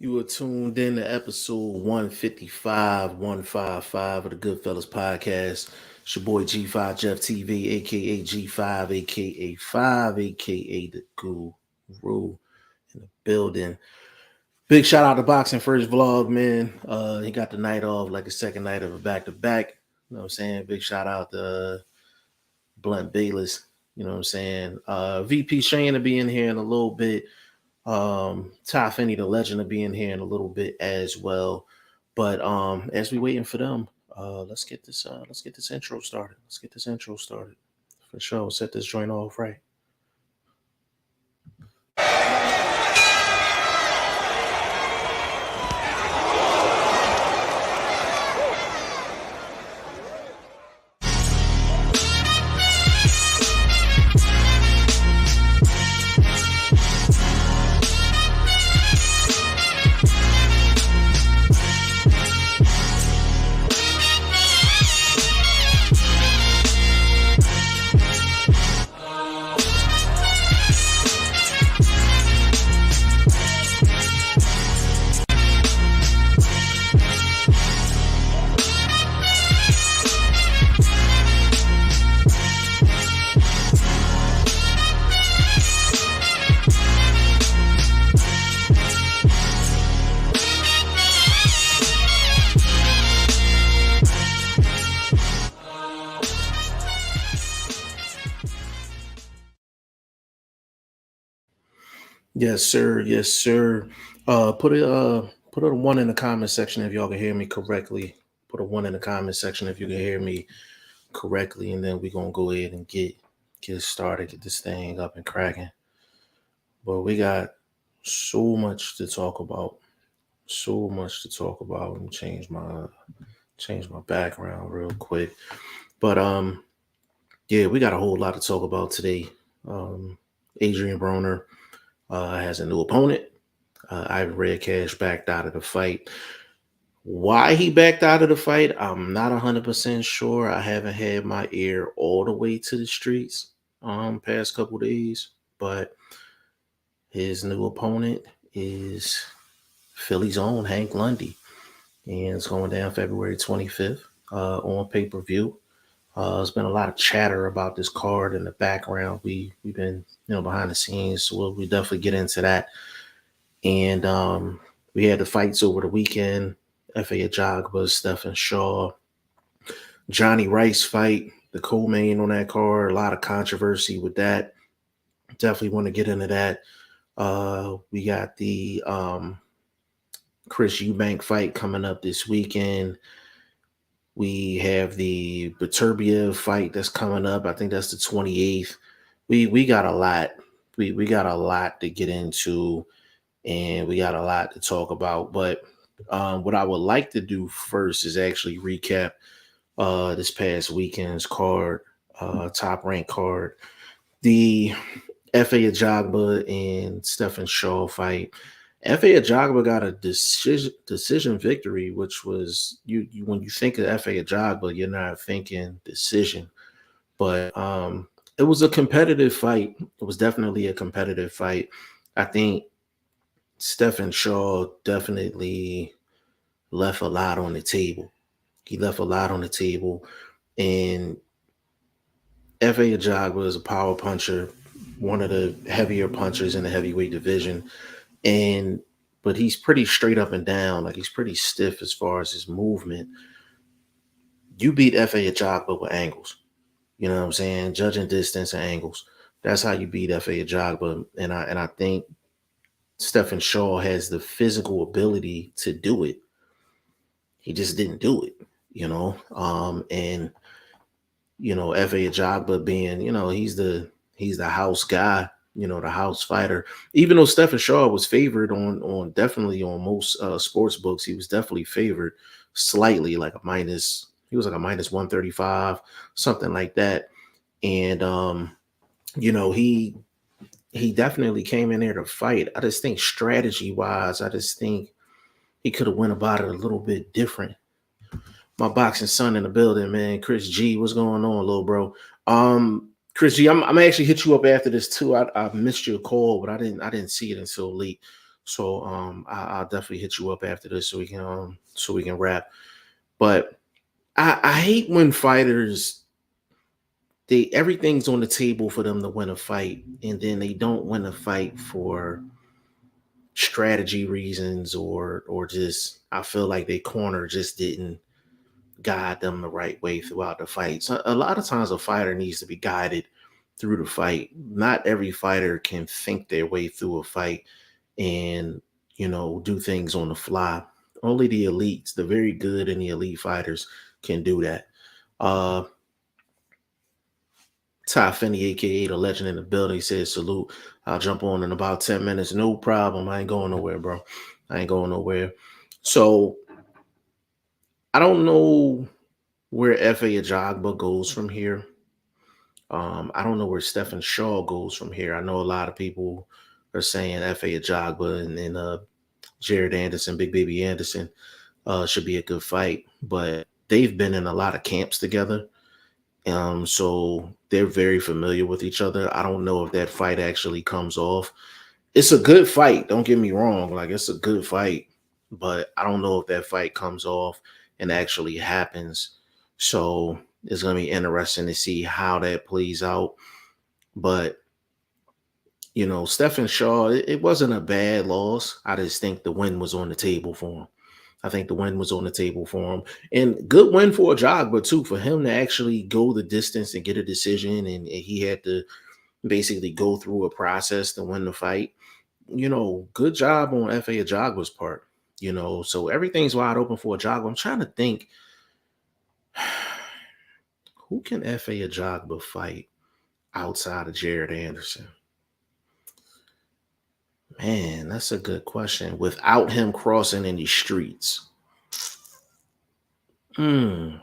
You are tuned in to episode 155 of the Goodfellas podcast. It's your boy G5 Jeff TV, aka G5, aka 5, aka the Guru in the building. Big shout out to Boxing First Vlog, man. He got the night off, like a second night of a back-to-back. You know what I'm saying? Big shout out to Blunt Bayless. You know what I'm saying? VP Shane to be in here in a little bit. Ty Finney, the legend, will be in here in a little bit as well. But as we waiting for them, let's get this intro started. For sure. Set this joint off right. Yes, sir. Yes, sir. Put a one in the comment section if y'all can hear me correctly. Put a one in the comment section if you can hear me correctly, and then we're gonna go ahead and get started, get this thing up and cracking. But we got so much to talk about. Let me change my background real quick. But yeah, we got a whole lot to talk about today. Adrien Broner has a new opponent. Ivan Red Cash backed out of the fight. Why he backed out of the fight, I'm not 100% sure. I haven't had my ear all the way to the streets past couple days, but his new opponent is Philly's own Hank Lundy, and it's going down February 25th on pay-per-view. There's been a lot of chatter about this card in the background. We've been behind the scenes, so we definitely get into that. And we had the fights over the weekend. F.A. Ajagba, Stephen Shaw, Johnny Rice fight, the co-main on that card. A lot of controversy with that. Definitely want to get into that. We got the Chris Eubank fight coming up this weekend. We have the Beterbiev fight that's coming up. I think that's the 28th. We got a lot. We got a lot to get into, and we got a lot to talk about. But what I would like to do first is actually recap this past weekend's card, top ranked card. The F.A. Ajagba and Stephen Shaw fight. F.A. Ajagba got a decision victory, which was you when you think of F.A. Ajagba, you're not thinking decision. But it was a competitive fight. It was definitely a competitive fight. I think Stephen Shaw definitely left a lot on the table. He left a lot on the table. And F.A. Ajagba is a power puncher, one of the heavier punchers in the heavyweight division. But he's pretty straight up and down. Like, he's pretty stiff as far as his movement. You beat F.A. Ajagba with angles. You know what I'm saying? Judging distance and angles. That's how you beat F.A. Ajagba. And I think Stephen Shaw has the physical ability to do it. He just didn't do it, and F.A. Ajagba being, he's the house guy, the house fighter. Even though Stephen Shaw was favored on definitely on most sports books, he was definitely favored slightly, like a minus. He was like a minus 135, something like that. And he definitely came in there to fight. I just think strategy wise, he could have went about it a little bit different. My boxing son in the building, man. Chris G, what's going on, little bro? Chris G, I'm actually hit you up after this too. I missed your call, but I didn't see it until late. So I'll definitely hit you up after this so we can wrap. But I hate when fighters, they everything's on the table for them to win a fight, and then they don't win a fight for strategy reasons, or just I feel like their corner just didn't guide them the right way throughout the fight. So a lot of times a fighter needs to be guided through the fight. Not every fighter can think their way through a fight and do things on the fly. Only the elites, the very good and the elite fighters can do that. Uh Ty Finney, aka the legend in the building, says salute. I'll jump on in about 10 minutes. No problem. I ain't going nowhere, bro. I ain't going nowhere. So I don't know where FA Ajagba goes from here. I don't know where Stephen Shaw goes from here. I know a lot of people are saying FA Ajagba and Jared Anderson, Big Baby Anderson, should be a good fight, but they've been in a lot of camps together. So they're very familiar with each other. I don't know if that fight actually comes off. It's a good fight. Don't get me wrong. Like, it's a good fight, but I don't know if that fight comes off and actually happens. So it's going to be interesting to see how that plays out. But, Stephen Shaw, it wasn't a bad loss. I just think the win was on the table for him. I think the win was on the table for him. And good win for a Jogba, too, for him to actually go the distance and get a decision. And he had to basically go through a process to win the fight. Good job on FA Ajagba's part. So everything's wide open for Ajagba. I'm trying to think, who can FA Ajagba fight outside of Jared Anderson? Man, that's a good question. Without him crossing any streets. Damn.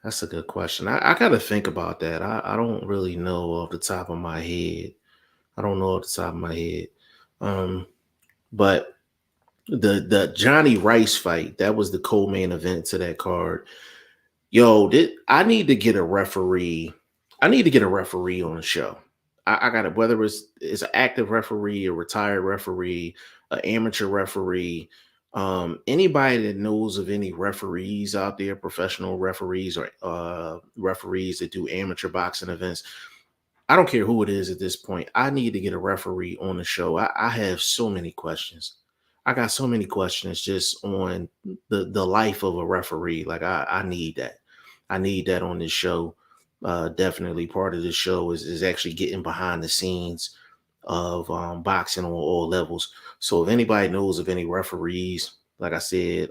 That's a good question. I got to think about that. I don't really know off the top of my head. I don't know off the top of my head. But the Johnny Rice fight, that was the co-main event to that card. Yo, I need to get a referee. I need to get a referee on the show. I got it, whether it's an active referee, a retired referee, an amateur referee, anybody that knows of any referees out there, professional referees or referees that do amateur boxing events. I don't care who it is at this point. I need to get a referee on the show. I have so many questions. I got so many questions just on the life of a referee. Like I need that. I need that on this show. Definitely part of this show is actually getting behind the scenes of boxing on all levels. So if anybody knows of any referees, like I said,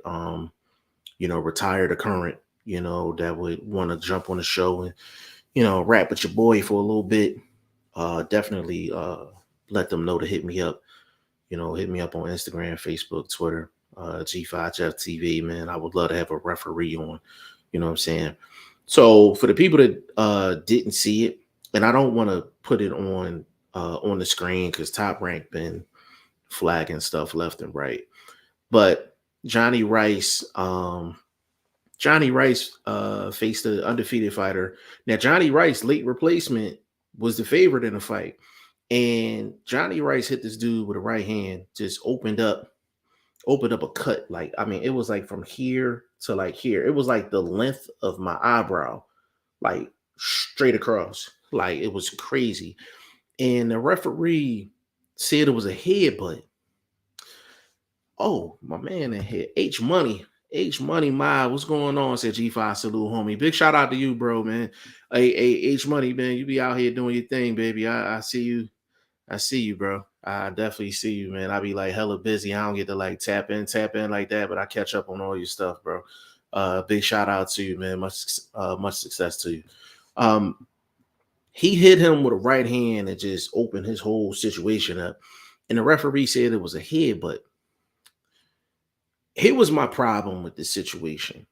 retired or current, that would want to jump on the show and rap with your boy for a little bit, definitely let them know to hit me up. Hit me up on Instagram, Facebook, Twitter, G5Jeff TV, man. I would love to have a referee on. You know what I'm saying? So for the people that didn't see it, and I don't want to put it on the screen because Top Rank been flagging stuff left and right. But Johnny Rice faced the undefeated fighter. Now, Johnny Rice, late replacement, was the favorite in the fight. And Johnny Rice hit this dude with a right hand, just opened up a cut. Like, I mean, it was like from here to like here. It was like the length of my eyebrow, like straight across. Like, it was crazy. And the referee said it was a headbutt. Oh, my man in here, H Money. H Money, what's going on? Said G5, salute, homie. Big shout out to you, bro, man. Hey, H Money, man, you be out here doing your thing, baby. I see you. I see you, bro. I definitely see you, man. I be like hella busy. I don't get to like tap in like that, but I catch up on all your stuff, bro. Big shout out to you, man. Much success to you. He hit him with a right hand and just opened his whole situation up. And the referee said it was a headbutt. Here was my problem with this situation.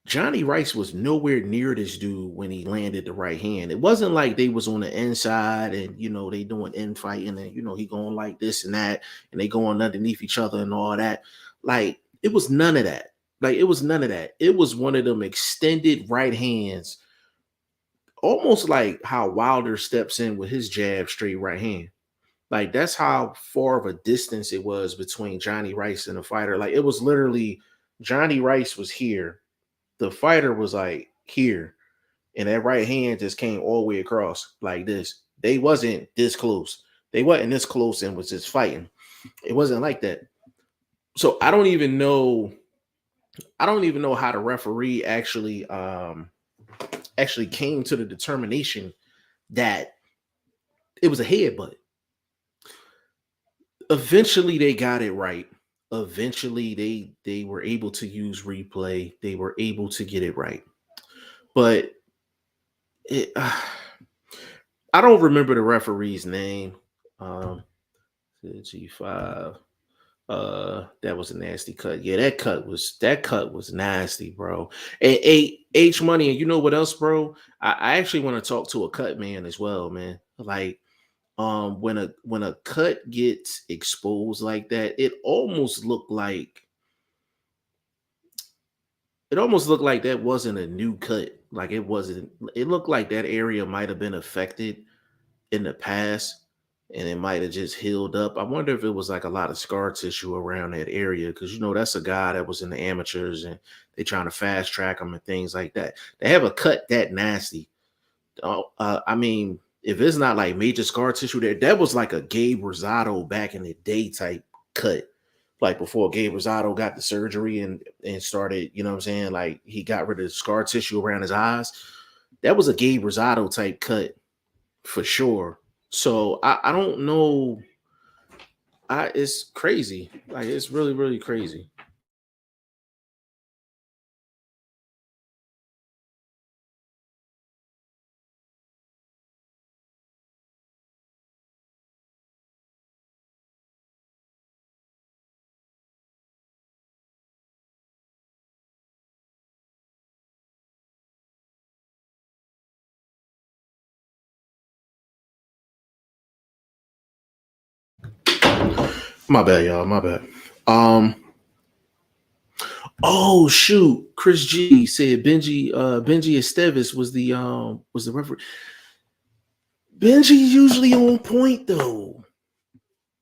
Johnny Rice was nowhere near this dude when he landed the right hand. It wasn't like they was on the inside and, they doing infighting and, he going like this and that and they going underneath each other and all that. Like, it was none of that. Like, it was none of that. It was one of them extended right hands almost like how Wilder steps in with his jab straight right hand. Like that's how far of a distance it was between Johnny Rice and the fighter. Like it was literally Johnny Rice was here, the fighter was like here, and that right hand just came all the way across like this. They wasn't this close. They wasn't this close and was just fighting. It wasn't like that. So I don't even know. I don't even know how the referee actually came to the determination that it was a headbutt. Eventually they got it right. Eventually they were able to use replay. They were able to get it right. But it, I don't remember the referee's name. G5. That was a nasty cut. Yeah, that cut was nasty, bro. And H Money, and you know what else, bro? I actually want to talk to a cut man as well, man. Like when a cut gets exposed like that, it almost looked like that wasn't a new cut. Like it looked like that area might have been affected in the past and it might have just healed up. I wonder if it was like a lot of scar tissue around that area because you know that's a guy that was in the amateurs and they trying to fast track him and things like that. They have a cut that nasty. I mean, if it's not like major scar tissue there, that was like a Gabe Rosado back in the day type cut. Like before Gabe Rosado got the surgery and started, you know what I'm saying? Like he got rid of the scar tissue around his eyes. That was a Gabe Rosado type cut for sure. So I don't know. It's crazy. Like it's really, really crazy. My bad, y'all. My bad. Um, oh shoot. Chris G said Benji Esteves was the referee. Benji usually on point though.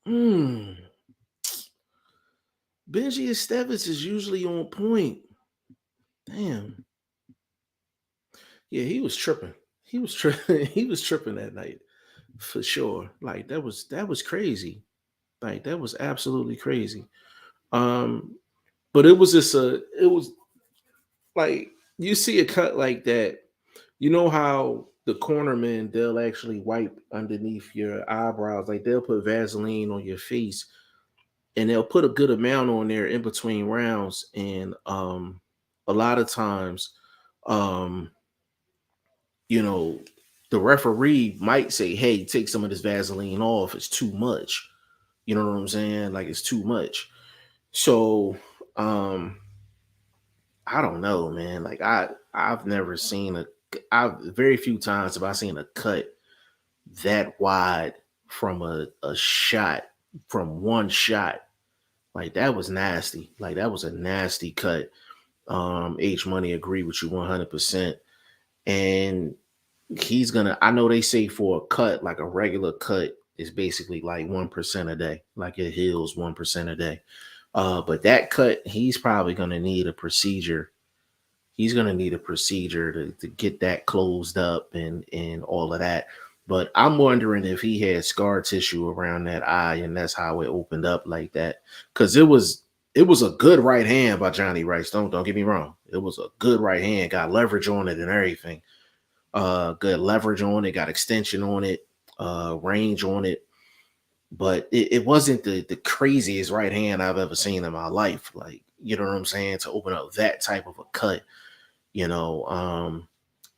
Hmm. Benji Esteves is usually on point. Damn. Yeah, he was tripping. He was tripping. He was tripping that night for sure. Like that was crazy. Like that was absolutely crazy. Um, but it was like you see a cut like that. You know how the cornermen they'll actually wipe underneath your eyebrows, like they'll put Vaseline on your face, and they'll put a good amount on there in between rounds. And a lot of times, um, you know, the referee might say, "Hey, take some of this Vaseline off. It's too much." You know what I'm saying? Like it's too much. So, I don't know, man. Like I've never seen I've very few times have I seen a cut that wide from a shot from one shot. Like that was nasty. Like that was a nasty cut. H Money agree with you 100%. And he's gonna. I know they say for a cut, like a regular cut, is basically like 1% a day. Like it heals 1% a day. But that cut, he's probably gonna need a procedure. He's gonna need a procedure to get that closed up and all of that. But I'm wondering if he had scar tissue around that eye, and that's how it opened up like that. Because it was a good right hand by Johnny Rice. Don't get me wrong. It was a good right hand. Got leverage on it and everything. Good leverage on it. Got extension on it. Range on it. But it wasn't the craziest right hand I've ever seen in my life. Like you know what I'm saying? To open up that type of a cut, you know.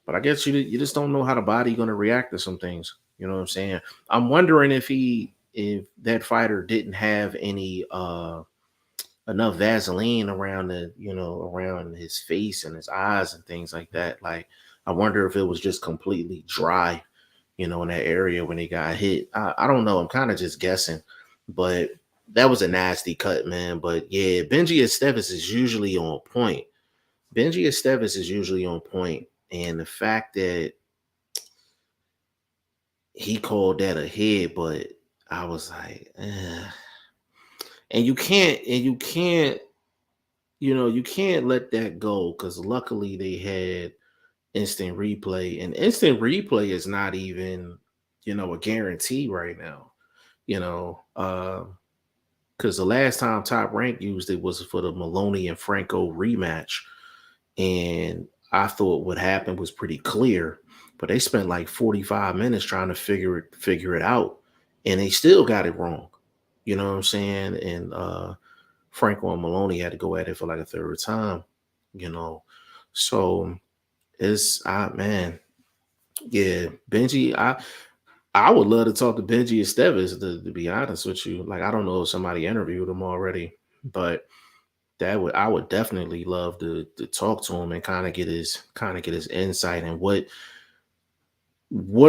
But I guess you just don't know how the body going to react to some things. You know what I'm saying? I'm wondering if that fighter didn't have any enough Vaseline around around his face and his eyes and things like that. Like I wonder if it was just completely dry, in that area when he got hit. I don't know. I'm kind of just guessing, but that was a nasty cut, man. But yeah, Benji Esteves is usually on point. Benji Esteves is usually on point, and the fact that he called that a hit, but I was like, and you can't let that go because luckily they had instant replay, and instant replay is not even a guarantee right now. You know, because the last time Top Rank used it was for the Maloney and Franco rematch, and I thought what happened was pretty clear, but they spent like 45 minutes trying to figure it out, and they still got it wrong. You know what I'm saying? And Franco and Maloney had to go at it for like a third time. You know, so man, yeah, Benji. I would love to talk to Benji Estevez to be honest with you. Like I don't know if somebody interviewed him already, but I would definitely love to talk to him and kind of get his insight and what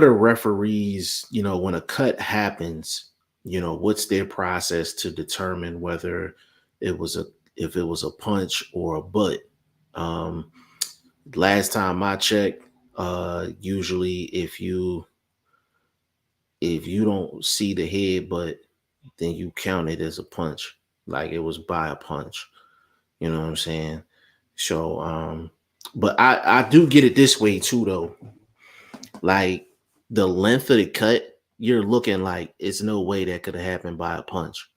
are referees, when a cut happens, what's their process to determine whether it was a if it was a punch or a butt. Um Last time I checked, usually if you don't see the head but then you count it as a punch, like it was by a punch. You know what I'm saying? So, but I do get it this way too, though. Like the length of the cut, you're looking like it's no way that could have happened by a punch.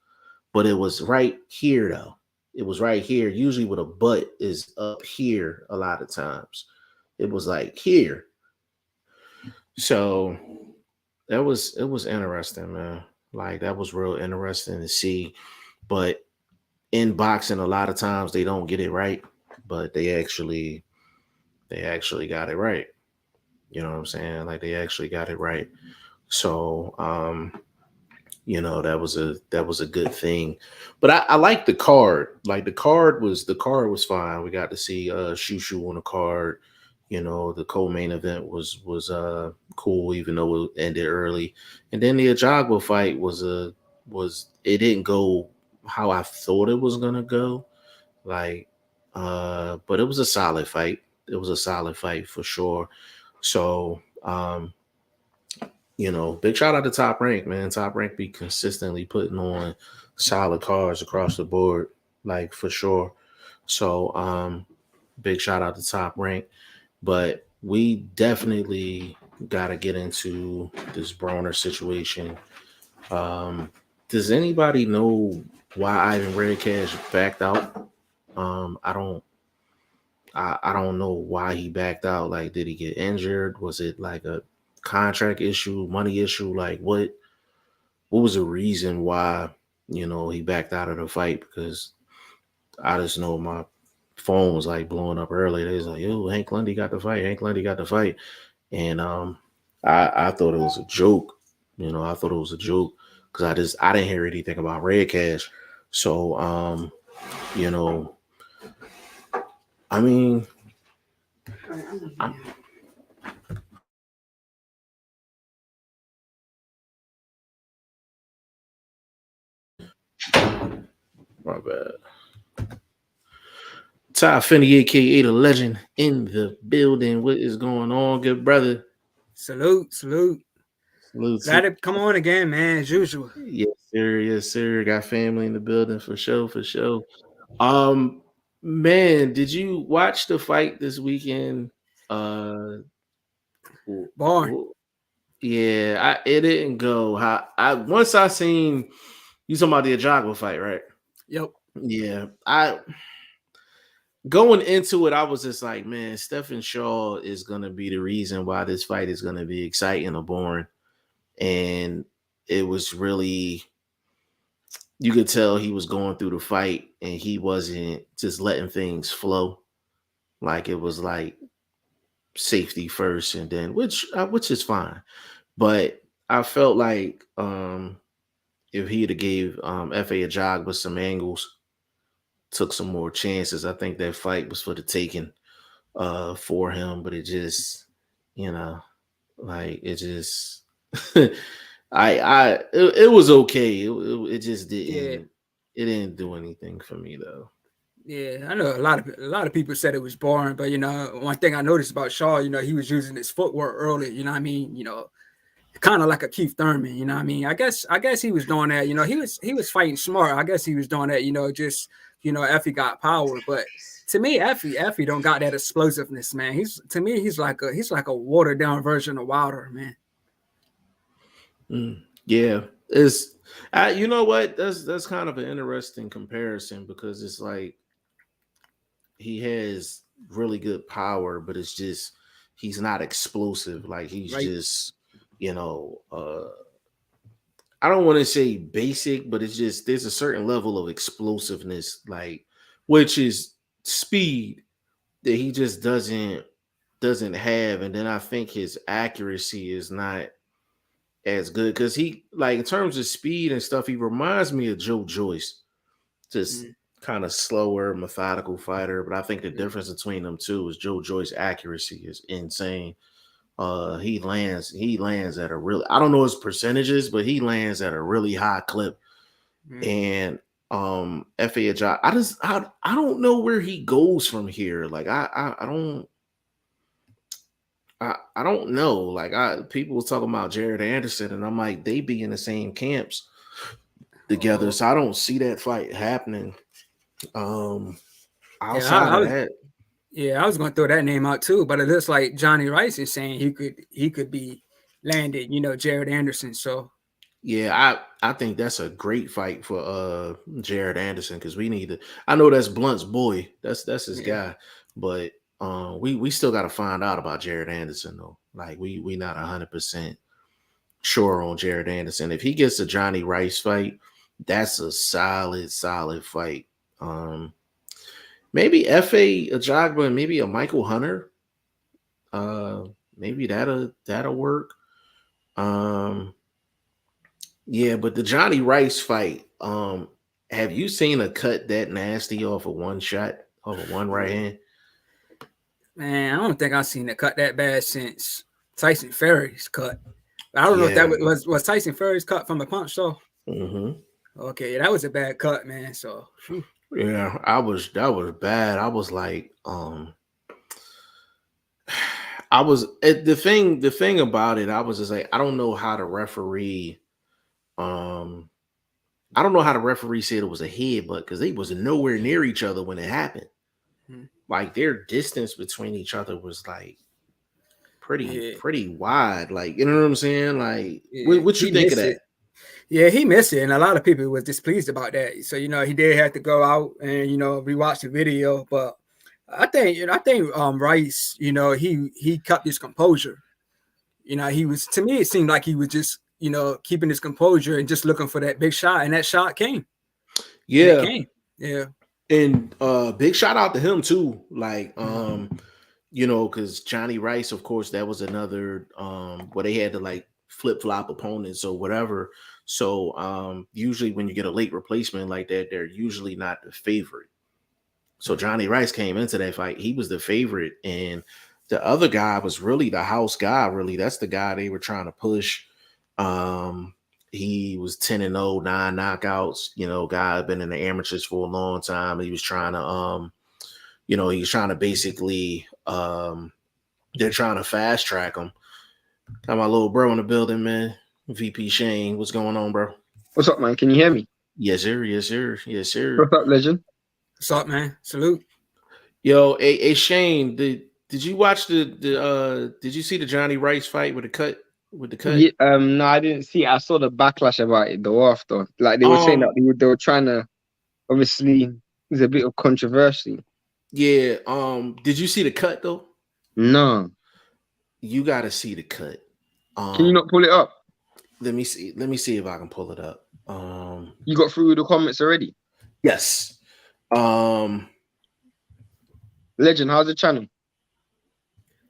But it was right here, though. It was right here. Usually, with a butt is up here. A lot of times, it was like here. So it was interesting, man. Like that was real interesting to see. But in boxing, a lot of times they don't get it right, but they actually got it right. You know what I'm saying? Like they actually got it right. So that was a good thing. But I like the card. Like the card was fine. We got to see Shushu on the card. The co-main event was cool, even though it ended early. And then the Ajagba fight was it didn't go how I thought it was gonna go. Like but it was a solid fight. It was a solid fight for sure. So big shout out to Top Rank, man. Top Rank be consistently putting on solid cards across the board, like for sure. So big shout out to Top Rank. But we definitely gotta get into this Broner situation. Um does anybody know why Ivan Red Cash backed out? I don't know why he backed out. Like, did he get injured? Was it like a contract issue, money issue? Like, what was the reason why he backed out of the fight? Because I just know my phone was like blowing up early. They was like, "Yo, Hank Lundy got the fight. Hank Lundy got the fight," and I thought it was a joke. I thought it was a joke because I didn't hear anything about Red Cash. So you know, I mean, I'm, my bad. Ty Finney, aka the legend, in the building. What is going on, good brother? Salute, salute. Salute to Glad to come on again, man, as usual. yes, sir, yes, sir. Got family in the building for sure, for sure. Um, man, did you watch the fight this weekend? Uh, w- Born. w- yeah, it didn't go. How I once I seen you talking about the Ajagba fight, right? Yep. Yeah, I going into it, I was just like, man, Stephen Shaw is gonna be the reason why this fight is gonna be exciting or boring. And it was really you could tell he was going through the fight and he wasn't just letting things flow. Like it was like safety first and then which is fine. But I felt like if he'd have gave FA a jog with some angles, took some more chances, I think that fight was for the taking for him, but it just, you know, like it just it was okay. It just Yeah. didn't do anything for me though. Yeah. I know a lot of people said it was boring, but one thing I noticed about Shaw, he was using his footwork early, you know what I mean? kind of like a Keith Thurman, you know what I mean? I guess he was doing that, you know, he was fighting smart. I guess he was doing that, you know, just, you know, Effie got power. But to me, Effie don't got that explosiveness, man. He's like a watered down version of Wilder, man. Yeah, you know what? That's kind of an interesting comparison because it's like he has really good power, but it's just he's not explosive. Like he's Right. just, you know, I don't want to say basic, but it's just there's a certain level of explosiveness, like which is speed that he just doesn't have. And then I think his accuracy is not as good because he like in terms of speed and stuff, he reminds me of Joe Joyce, just kind of slower, methodical fighter. But I think the difference between them two is Joe Joyce's accuracy is insane. He lands at a really, I don't know his percentages, but he lands at a really high clip. And F.A. Ajay, I don't know where he goes from here. Like I don't know. Like people was talking about Jared Anderson, and I'm like, they be in the same camps together. So I don't see that fight happening. Outside of that. Yeah, I was gonna throw that name out too, but it looks like Johnny Rice is saying he could be landed, you know, Jared Anderson. So yeah, I think that's a great fight for Jared Anderson because we need to. I know that's Blunt's boy, that's his guy, but we still got to find out about Jared Anderson though. Like we not 100% sure on Jared Anderson. If he gets a Johnny Rice fight, that's a solid fight. Maybe F.A. Ajagba and maybe a Michael Hunter. Maybe that'll work. Yeah, but the Johnny Rice fight, have you seen a cut that nasty off of one shot, off of one right hand? Man, I don't think I've seen it cut that bad since Tyson Fury's cut. I don't know if that was Tyson Fury's cut from a punch though. Okay, that was a bad cut, man. So yeah, that was bad. I was like, I was the thing about it. I was just like, I don't know how the referee. I don't know how the referee said it was a headbutt because they was nowhere near each other when it happened. Like their distance between each other was like pretty wide. Like you know what I'm saying? Like what you think of that? Yeah, he missed it, and a lot of people was displeased about that. So you know, he did have to go out and you know rewatch the video. But I think Rice, you know, he kept his composure. You know, he was, to me, it seemed like he was just, you know, keeping his composure and just looking for that big shot, and that shot came. Yeah, yeah. And big shout out to him too. Like, you know, because Johnny Rice, of course, that was another where they had to like flip flop opponents or whatever. So usually when you get a late replacement like that, they're usually not the favorite. So Johnny Rice came into that fight. He was the favorite, and the other guy was really the house guy. Really, that's the guy they were trying to push. He was 10-0, 9 knockouts. You know, guy had been in the amateurs for a long time. He was trying to, you know, he's trying to basically, they're trying to fast track him. Got my little bro in the building, man. VP Shane, what's going on, bro? What's up, man? Can you hear me? Yes, sir. Yes, sir. Yes, sir. What's up, legend? What's up, man? Salute. Yo, hey Shane, did you watch did you see the Johnny Rice fight with the cut? Yeah, no, I didn't see it. I saw the backlash about it though after. Like they were saying that they were trying to, obviously there's a bit of controversy. Yeah. Did you see the cut though? No. You gotta see the cut. Can you not pull it up? Let me see if I can pull it up. You got through the comments already? Yes. Legend, how's the channel?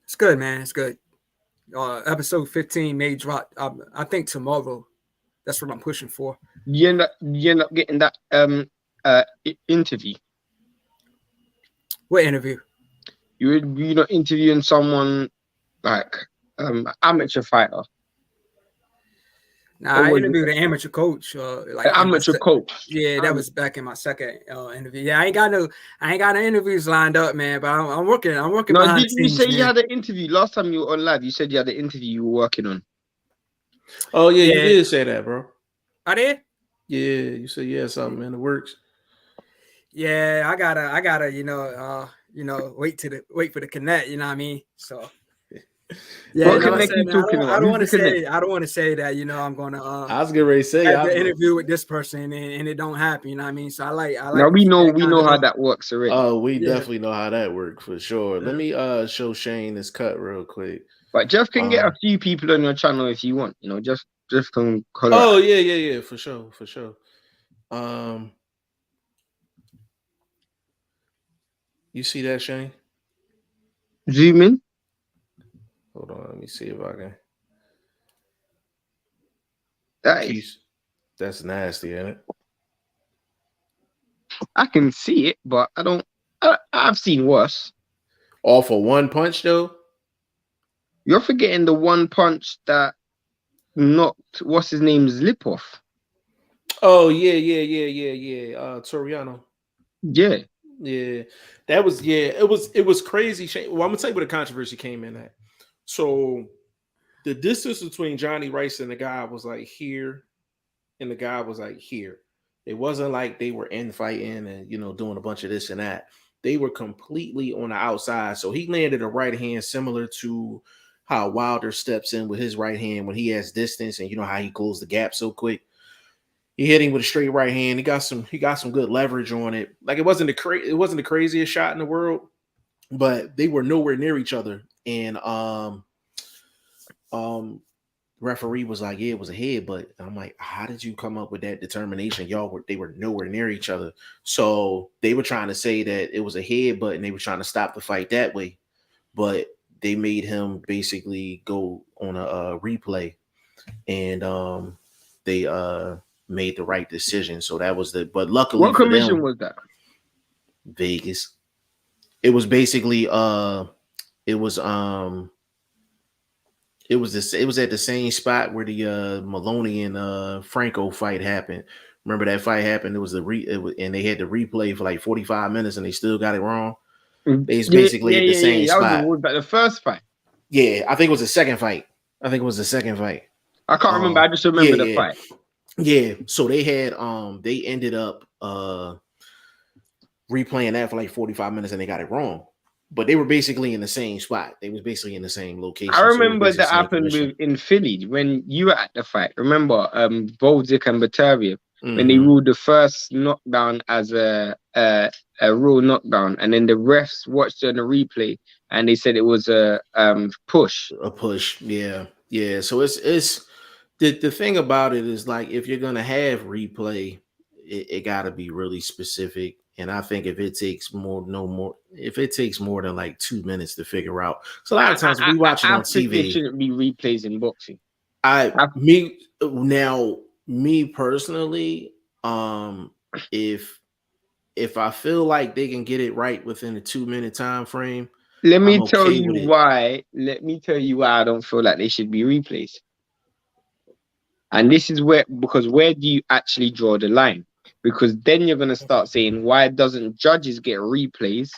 It's good, man. It's good. Episode 15 may drop. I think tomorrow. That's what I'm pushing for. You end up getting that interview. What interview? You're not interviewing someone like amateur fighter. Nah, I interviewed an amateur coach. Like an amateur coach. Yeah, that was back in my second interview. Yeah, I ain't got no interviews lined up, man. But I'm working. No, did you say you had an interview last time you were on live? You said you had an interview you were working on. Oh yeah, you Yeah, did say that, bro. I did. Yeah, you said you had something in the works. Yeah, I gotta, wait for the connect. You know what I mean? So yeah, What like I Yeah, connect said, you man, talking I about? don't Who's want the to connect? say, that, I'm gonna I was getting ready to say, have the interview with this person and it don't happen. You know what I mean? So I Now like to keep that we kind know of how that works already. oh, we yeah. definitely know how that worked for sure. Let Yeah. me show Shane this cut real quick. But Jeff can get a Um, few people on your channel if you want. Jeff can holler oh at. yeah, for sure, for sure. Um, you see that, Shane? Zoom in. Hold on, let me see if I can. That is, Keys. That's nasty, ain't it? I can see it, but I don't. I've seen worse. All for one punch though. You're forgetting the one punch that knocked what's his name's lip off. Oh yeah. Toriano. Yeah. Yeah, that was it was crazy. Well, I'm gonna tell you where the controversy came in at. So the distance between Johnny Rice and the guy was like here, and the guy was like here. It wasn't like they were infighting and doing a bunch of this and that. They were completely on the outside. So he landed a right hand similar to how Wilder steps in with his right hand when he has distance, and you know how he closed the gap so quick. He hit him with a straight right hand. He got some good leverage on it. Like it wasn't the craziest shot in the world, but they were nowhere near each other. And um referee was like, yeah, it was a head, but I'm like, how did you come up with that determination? They were nowhere near each other. So they were trying to say that it was a head, but and they were trying to stop the fight that way. But they made him basically go on a replay, and they made the right decision. So that was but luckily What for commission them, was that? Vegas. It was basically it was it was this it was at the same spot where the Maloney and Franco fight happened. Remember that fight happened? It was and they had to replay for like 45 minutes and they still got it wrong. It's basically at the same That spot. was the first fight. Yeah, I think it was the second fight. I think it was the second fight. I can't remember. I just remember the fight. Yeah. So they had they ended up replaying that for like 45 minutes and they got it wrong. But they were basically in the same spot. They was basically in the same location. I So remember that happened in Philly when you were at the fight. Remember, Boldic and Batavia when they ruled the first knockdown as a real knockdown, and then the refs watched it on the replay and they said it was a push. A push, yeah. So it's the thing about it is like if you're gonna have replay, it got to be really specific. And I think if it takes more than like 2 minutes to figure out, so a lot of times we watch it on I think there TV. shouldn't be replays in boxing. Me personally, if I feel like they can get it right within a 2-minute time frame, Let me I'm tell okay you with it. why. Let me tell you why I don't feel like they should be replays. And this is because where do you actually draw the line? Because then you're going to start saying, why doesn't judges get replays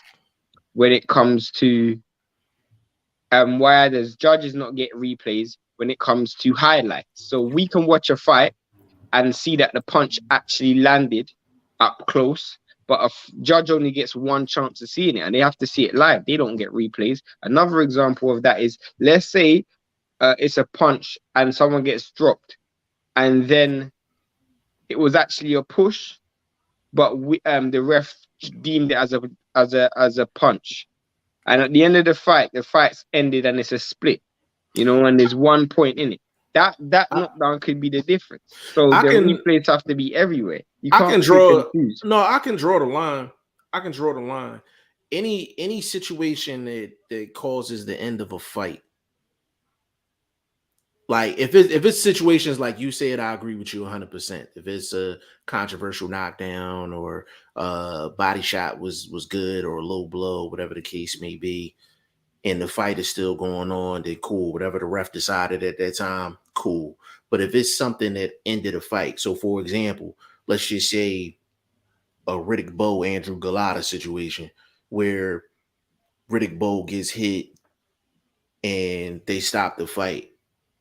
when it comes to, why does judges not get replays when it comes to highlights? So we can watch a fight and see that the punch actually landed up close, but a judge only gets one chance of seeing it and they have to see it live. They don't get replays. Another example of that is, let's say it's a punch and someone gets dropped and then it was actually a push, but the ref deemed it as a punch. And at the end of the fight's ended and it's a split, and there's 1 point in it. That knockdown could be the difference. So the replays have to be everywhere. You can't I can draw the line. I can draw the line. Any situation that causes the end of a fight. Like if it's situations like you said, I agree with you 100%. If it's a controversial knockdown or body shot was good or a low blow, whatever the case may be, and the fight is still going on, then cool. Whatever the ref decided at that time, cool. But if it's something that ended a fight, so for example, let's just say a Riddick Bowe, Andrew Galata situation where Riddick Bowe gets hit and they stop the fight.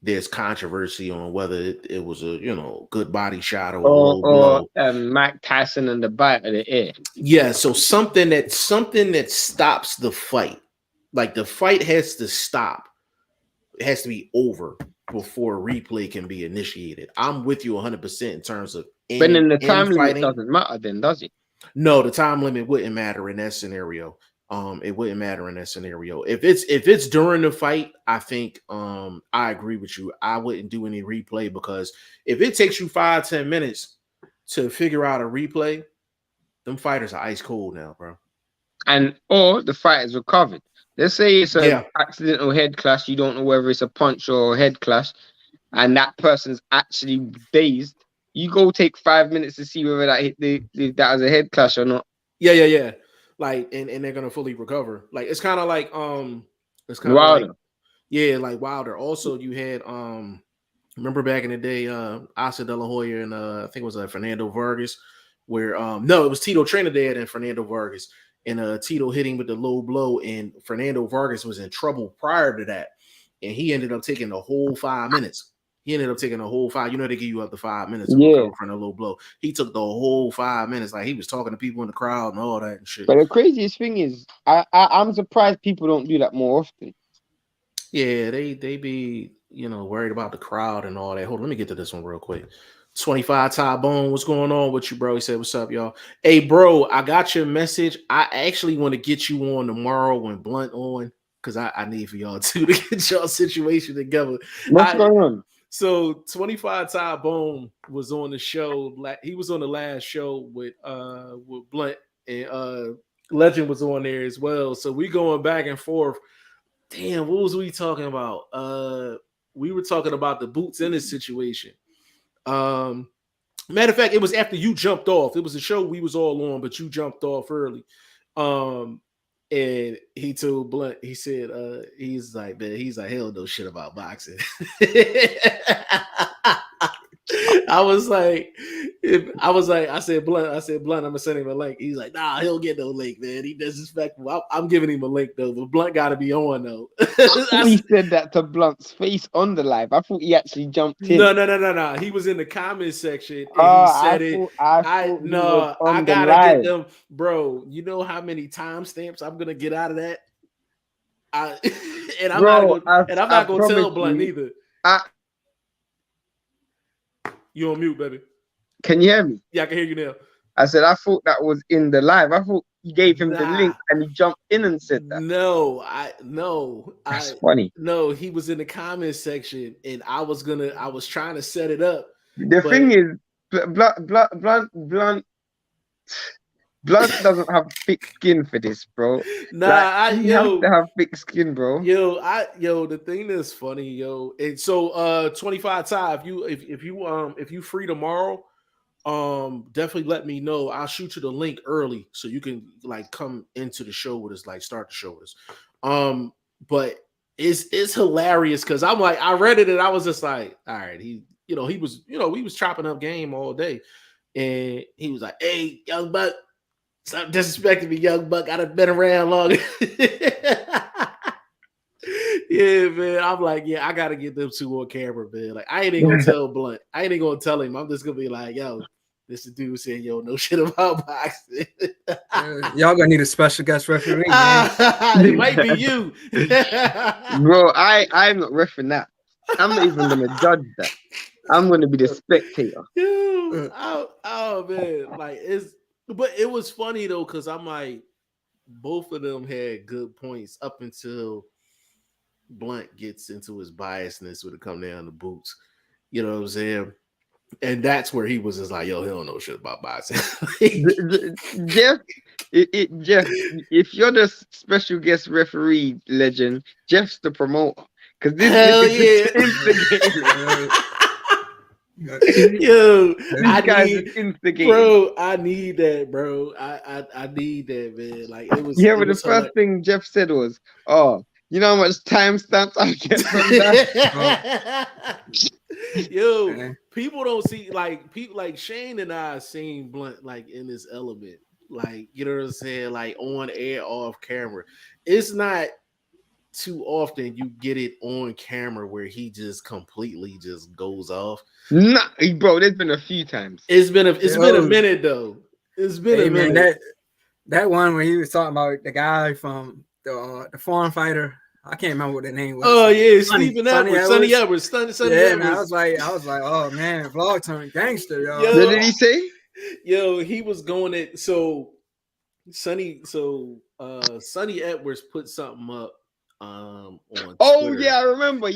there's controversy on whether it was a good body shot or a low or blow. Mike Tyson and the bite of the ear. Yeah, so something that stops the fight. Like the fight has to stop. It has to be over before replay can be initiated. I'm with you 100% in terms of But then the in time limit fighting. doesn't matter then, does it? No, the time limit wouldn't matter in that scenario. It wouldn't matter in that scenario. If it's during the fight, I think I agree with you. I wouldn't do any replay because if it takes you 5-10 minutes to figure out a replay, them fighters are ice cold now, bro. And or the fight is recovered. Let's say it's an Yeah. accidental head clash. You don't know whether it's a punch or a head clash, and that person's actually dazed. You go take 5 minutes to see whether that that was a head clash or not. Yeah. Like, and they're gonna fully recover. Like, it's kind of like Wilder. like Wilder. Also, you had remember back in the day, Asa De La Hoya and I think it was Fernando Vargas, where no, it was Tito Trinidad and Fernando Vargas, and Tito hit him with the low blow, and Fernando Vargas was in trouble prior to that, and he ended up taking the whole 5 minutes. He ended up taking the whole 5. You know, they give you up to 5 minutes to recover from a low blow. He took the whole 5 minutes. Like, he was talking to people in the crowd and all that and shit. But the craziest thing is, I'm surprised people don't do that more often. Yeah, they be, worried about the crowd and all that. Hold on, let me get to this one real quick. 25 Ty Bone, what's going on with you, bro? He said, what's up, y'all? Hey, bro, I got your message. I actually want to get you on tomorrow when Blunt on, because I need for y'all too to get y'all situation together. What's going on? So 25 Ty Bone was on the show. He was on the last show with Blunt, and Legend was on there as well. So we going back and forth. Damn, what was we talking about? We were talking about the boots in this situation. Matter of fact, it was after you jumped off. It was a show we was all on, but you jumped off early. And he told Blunt, he said, he's like, hell no shit about boxing. I said, Blunt, I'm gonna send him a link. He's like, nah, he'll get no link, man. He disrespectful. I'm giving him a link though, but Blunt gotta be on though. He said that to Blunt's face on the live. I thought he actually jumped in. No. He was in the comment section and he said I gotta get them, bro. You know how many timestamps I'm gonna get out of that? I'm not gonna tell Blunt either. You on mute, baby. Can you hear me? Yeah, I can hear you now. I said I thought that was in the live. I thought you gave him the link and he jumped in and said that. That's funny. No, he was in the comment section and I was trying to set it up. The thing is, Blunt doesn't have thick skin for this, bro. Nah, he has to have thick skin, bro. The thing that's funny, and so 25 Ty, if you free tomorrow, definitely let me know. I'll shoot you the link early so you can like come into the show with us, like start the show with us. But it's hilarious because I'm like, I read it and I was just like, all right, he was chopping up game all day, and he was like, hey, young buck. Stop disrespecting me, young buck. I've been around long. Yeah, man. I'm like, yeah, I gotta get them two on camera, man. Like, I ain't even gonna tell Blunt. I ain't even gonna tell him. I'm just gonna be like, yo, this dude saying, yo, no shit about boxing. Y'all gonna need a special guest referee. It might be you, bro. I'm not refereeing that. I'm not even gonna judge that. I'm gonna be the spectator. Oh man, like but it was funny though, because I'm like, both of them had good points up until Blunt gets into his biasness when it come down to boots. You know what I'm saying? And that's where he was just like, yo, he don't know shit about boxing. Jeff, Jeff, if you're the special guest referee, Legend, Jeff's the promoter. Because this is the Yo, I need that, bro. I need that, man. Like, it was. Yeah, but the first thing Jeff said was, "Oh, you know how much timestamps I get from that." Yo, people don't see people like Shane and I seen Blunt like in this element, like, you know what I'm saying, like on air, off camera. It's not too often you get it on camera where he just completely just goes off. Nah, bro, there's been a few times. It's been a minute though. It's been a minute. Man, that one when he was talking about the guy from the foreign fighter. I can't remember what the name was. Oh yeah, Sonny Edwards. Yeah, man, I was like, oh man, vlog turned gangster, yo. What did he say? Yo, he was going at Sonny Edwards put something up on Twitter. Yeah, I remember.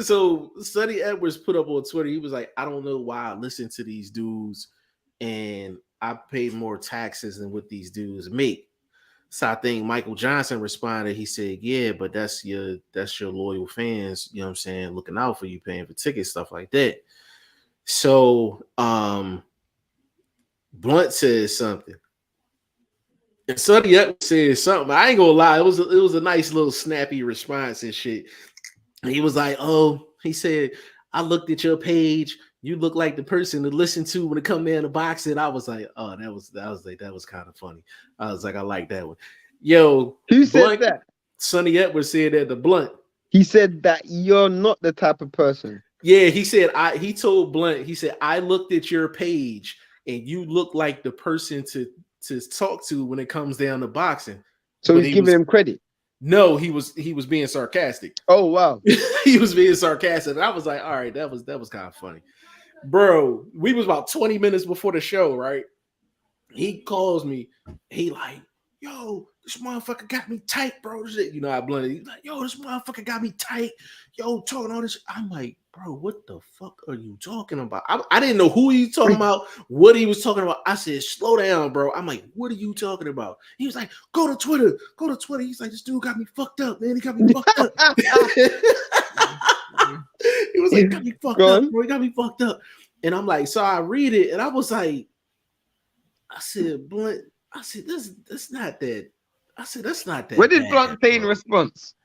so Sonny Edwards put up on Twitter, he was like, I don't know why I listen to these dudes and I pay more taxes than what these dudes make. So I think Michael Johnson responded. He said, yeah, but that's your loyal fans, you know what I'm saying, looking out for you, paying for tickets, stuff like that. So Blunt said something. And Sonny Edwards said something. I ain't gonna lie, it was a nice little snappy response and shit. And he was like, oh, he said, I looked at your page. You look like the person to listen to when it come down to boxing. I was like, oh, that was kind of funny. I was like, I like that one. Yo, who said that? Sonny Edwards said that to Blunt. He said that you're not the type of person. Yeah, he said he told Blunt, he said, I looked at your page and you look like the person to talk to when it comes down to boxing. So he's giving him credit. No, he was being sarcastic. Oh wow. He was being sarcastic. And I was like, all right, that was kind of funny. Bro, we was about 20 minutes before the show, right? He calls me. He like, yo, this motherfucker got me tight, bro. You know, I blunted. He's like, yo, this motherfucker got me tight. Yo, talking all this. I'm like, bro, what the fuck are you talking about? I didn't know who he was talking about, what he was talking about. I said, slow down, bro. I'm like, what are you talking about? He was like, go to Twitter. He's like, this dude got me fucked up, man. He got me fucked up. He was like, got me fucked up, bro. He got me fucked up. And I'm like, so I read it, and I was like, I said, Blunt, I said, that's not that. I said, that's not that. What did Blunt say in response?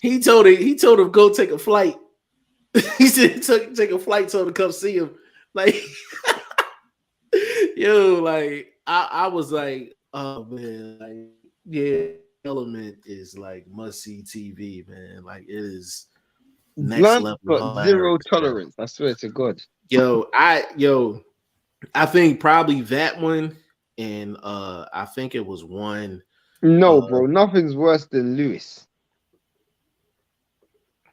He told him go take a flight. He said take a flight, told him to come see him. Like, yo, like I was like, oh man, like, yeah, Element is like must see TV, man. Like it is next Blunt level. got zero tolerance. I swear to God. I think probably that one, and I think it was one. No, bro, nothing's worse than Lewis.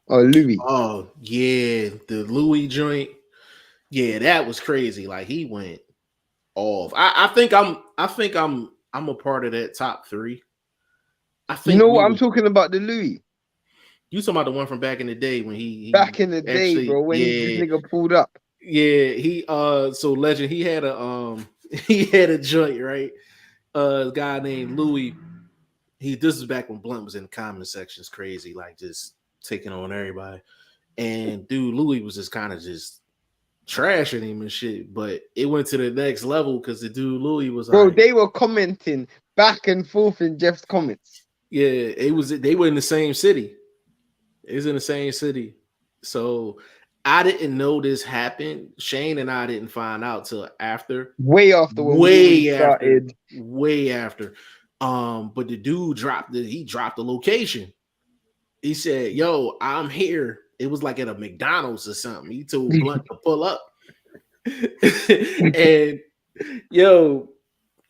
Or Louis. Oh yeah, the Louis joint. Yeah, that was crazy. Like he went off. I think I'm a part of that top 3. I think you know what I'm talking about, the Louis. You talking about the one from back in the day when he back in the day, actually, bro, when this nigga pulled up. Yeah, he so Legend, he had a joint, right? A guy named Louis. This is back when Blunt was in the comment sections, crazy, like just taking on everybody. And dude, Louis was just kind of just trashing him and shit. But it went to the next level because the dude Louis was bro, like, they were commenting back and forth in Jeff's comments. Yeah, they were in the same city. It was in the same city. So I didn't know this happened. Shane and I didn't find out till after. Way after. Way after. But the dude dropped the location. He said, yo, I'm here. It was like at a McDonald's or something. He told Blunt to pull up. And yo,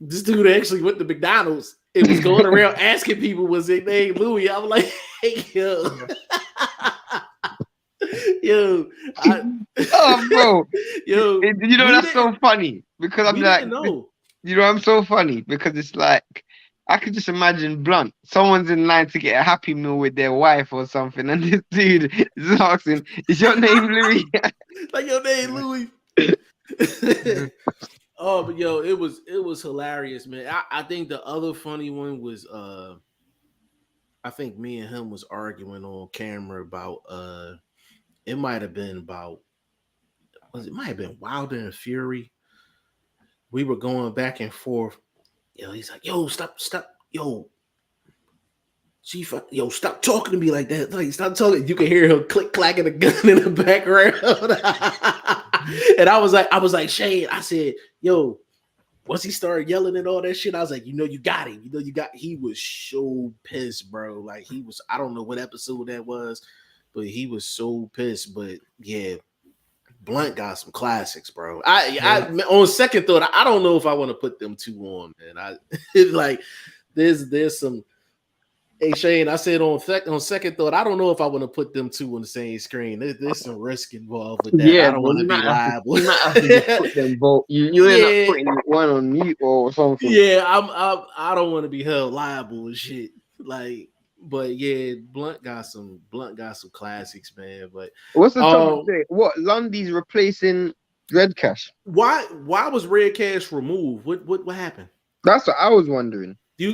this dude actually went to McDonald's. It was going around asking people, was it named Louis? I'm like, hey, yo. Yo. Bro. Yo. You know, that's so funny. Because I'm like, you know, I'm so funny because it's like, I could just imagine Blunt. Someone's in line to get a Happy Meal with their wife or something, and this dude is asking, "Is your name Louis?" Like your name Louis. Oh, but yo, it was hilarious, man. I think the other funny one was I think me and him was arguing on camera about it might have been Wilder and Fury. We were going back and forth. Yo, he's like, yo, stop, yo, Chief, yo, stop talking to me like that. Like, stop talking. You can hear him clacking a gun in the background. And I was like, Shane, I said, yo, once he started yelling and all that shit, I was like, you got him. He was so pissed, bro. Like he was, I don't know what episode that was, but he was so pissed. But yeah, Blunt got some classics, bro. I on second thought, I don't know if I want to put them two on, man. Like there's some. Hey Shane, I said on second thought, I don't know if I want to put them two on the same screen. There's some risk involved with that. Yeah, I don't want to be liable. You might have to just put them both. You end up putting one on mute or something. Yeah, I don't want to be held liable and shit. Like, but yeah, Blunt got some classics, man. But what's the topic today? What Lundy's replacing Red Cash? Why was Red Cash removed? What happened? That's what I was wondering. You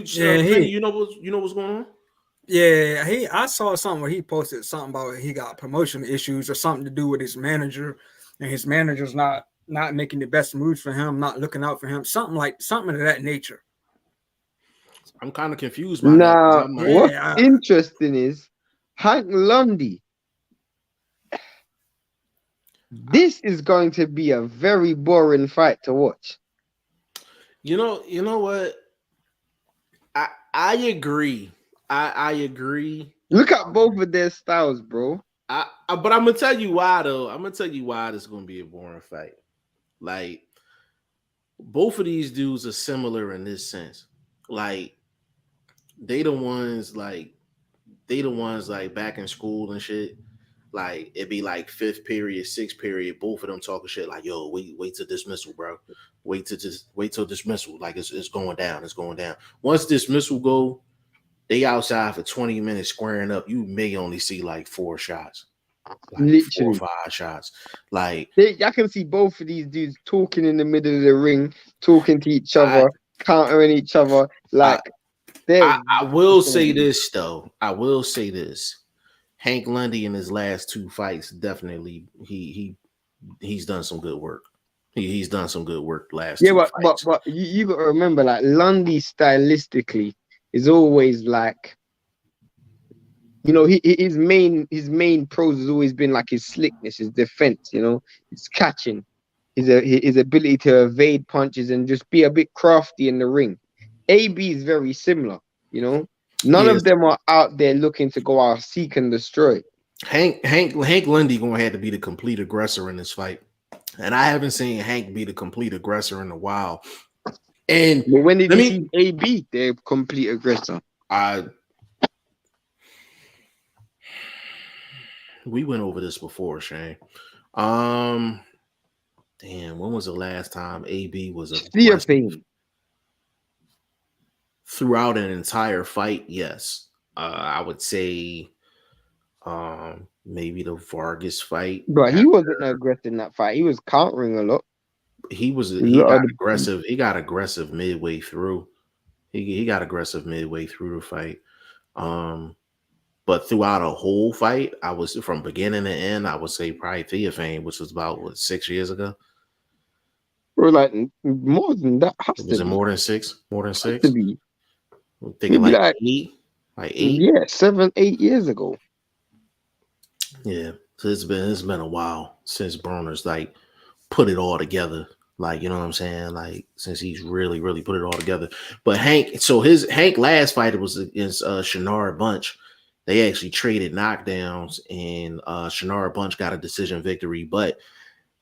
know what's going on? Yeah, I saw something where he posted something about he got promotion issues or something to do with his manager, and his manager's not making the best moves for him, not looking out for him, something of that nature. I'm kind of confused by that. What's interesting is Hank Lundy. This is going to be a very boring fight to watch. You know what? I agree. I agree. Look at both of their styles, bro. But I'm gonna tell you why though. I'm gonna tell you why this is gonna be a boring fight. Like both of these dudes are similar in this sense. Like they the ones like back in school and shit. Like it'd be like 5th period, 6th period, both of them talking shit like, yo, wait till dismissal, bro. Wait till dismissal. Like it's going down. It's going down. Once dismissal go, they outside for 20 minutes squaring up. You may only see like 4 shots. Like literally 4 or 5 shots. Like I can see both of these dudes talking in the middle of the ring, talking to each other, countering each other. Like I will say this though. I will say this. Hank Lundy in his last 2 fights, definitely he's done some good work. He's done some good work last 2 fights. But you got to remember, like Lundy stylistically is always like, his main pros has always been like his slickness, his defense, his catching, his ability to evade punches and just be a bit crafty in the ring. AB is very similar, None of them are out there looking to go out seek and destroy. Hank Lundy gonna have to be the complete aggressor in this fight, and I haven't seen Hank be the complete aggressor in a while. And but when did you see AB the complete aggressor? We went over this before, Shane. Damn, when was the last time AB was aggressive? Throughout an entire fight, yes. I would say maybe the Vargas fight. But he wasn't aggressive in that fight. He was countering a lot. He got aggressive. He got aggressive midway through. He got aggressive midway through the fight. But throughout a whole fight, I was from beginning to end, I would say probably Theophane, which was about 6 years ago. Or like more than that. Was it more than 6? More than 6? To be. I'm thinking like 8. Like 8? Yeah, 7, 8 years ago. Yeah. So it's been a while since Broner's like put it all together. Like, you know what I'm saying? Like since he's really, really put it all together. But Hank last fight was against Shanard Bunch. They actually traded knockdowns and Shanard Bunch got a decision victory, but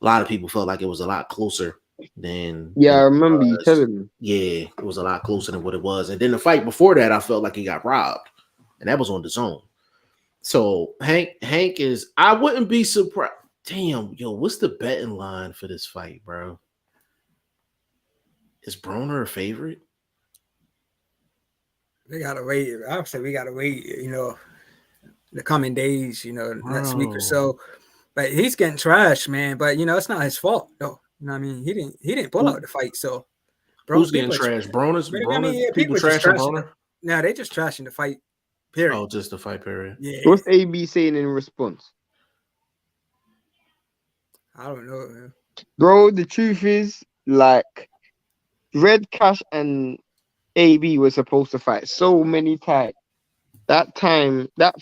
a lot of people felt like it was a lot closer than I remember you telling me. Yeah, it was a lot closer than what it was. And then the fight before that, I felt like he got robbed, and that was on the zone. So Hank is. I wouldn't be surprised. Damn, yo, what's the betting line for this fight, bro? Is Broner a favorite? We gotta wait. Obviously, we gotta wait. The coming days. Next week or so. But he's getting trashed, man. But it's not his fault, though. You know what I mean? He didn't pull out the fight, so who's getting trashed? Broner's people trashing Broner? No, they just trashing the fight. Period. Oh, just the fight period. Yeah. What's AB saying in response? I don't know, man. Bro, the truth is, like, Red Cash and AB were supposed to fight so many times. That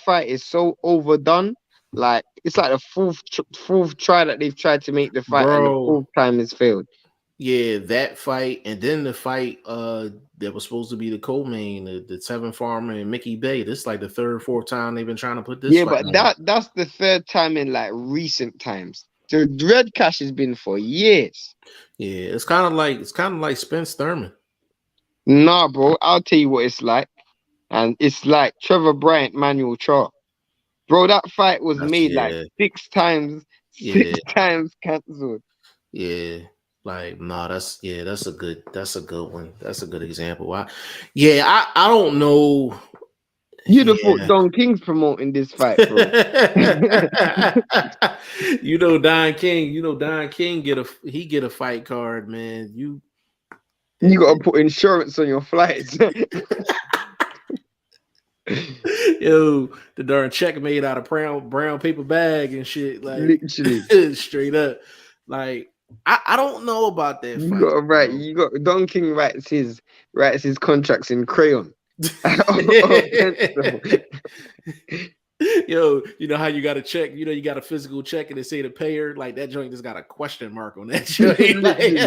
fight is so overdone. Like, it's like the fourth try that they've tried to make the fight, and the 4th time has failed. Yeah, that fight, and then the fight that was supposed to be the co-main, the Tevin Farmer and Mickey Bay. This is like the third, fourth time they've been trying to put this Yeah, fight but on. that's the third time in like recent times. So Red Cash has been for years. Yeah, it's kind of like Spence Thurman. Nah, bro, I'll tell you what it's like. And it's like Trevor Bryant, Manuel Charr. Bro, that fight was made like 6 times, six times cancelled. Yeah. Like, nah, that's a good one. That's a good example. I don't know. You'd have thought Don King's promoting this fight, bro. Don King get a fight card, man. You gotta put insurance on your flights. Yo, the darn check made out of brown paper bag and shit. Like literally straight up. Like, I don't know about that. You got to write. You got Don King writes his contracts in crayon. Yo, you know how you got to check? You know, you got a physical check and they say the payer, like that joint just got a question mark on that joint. Like,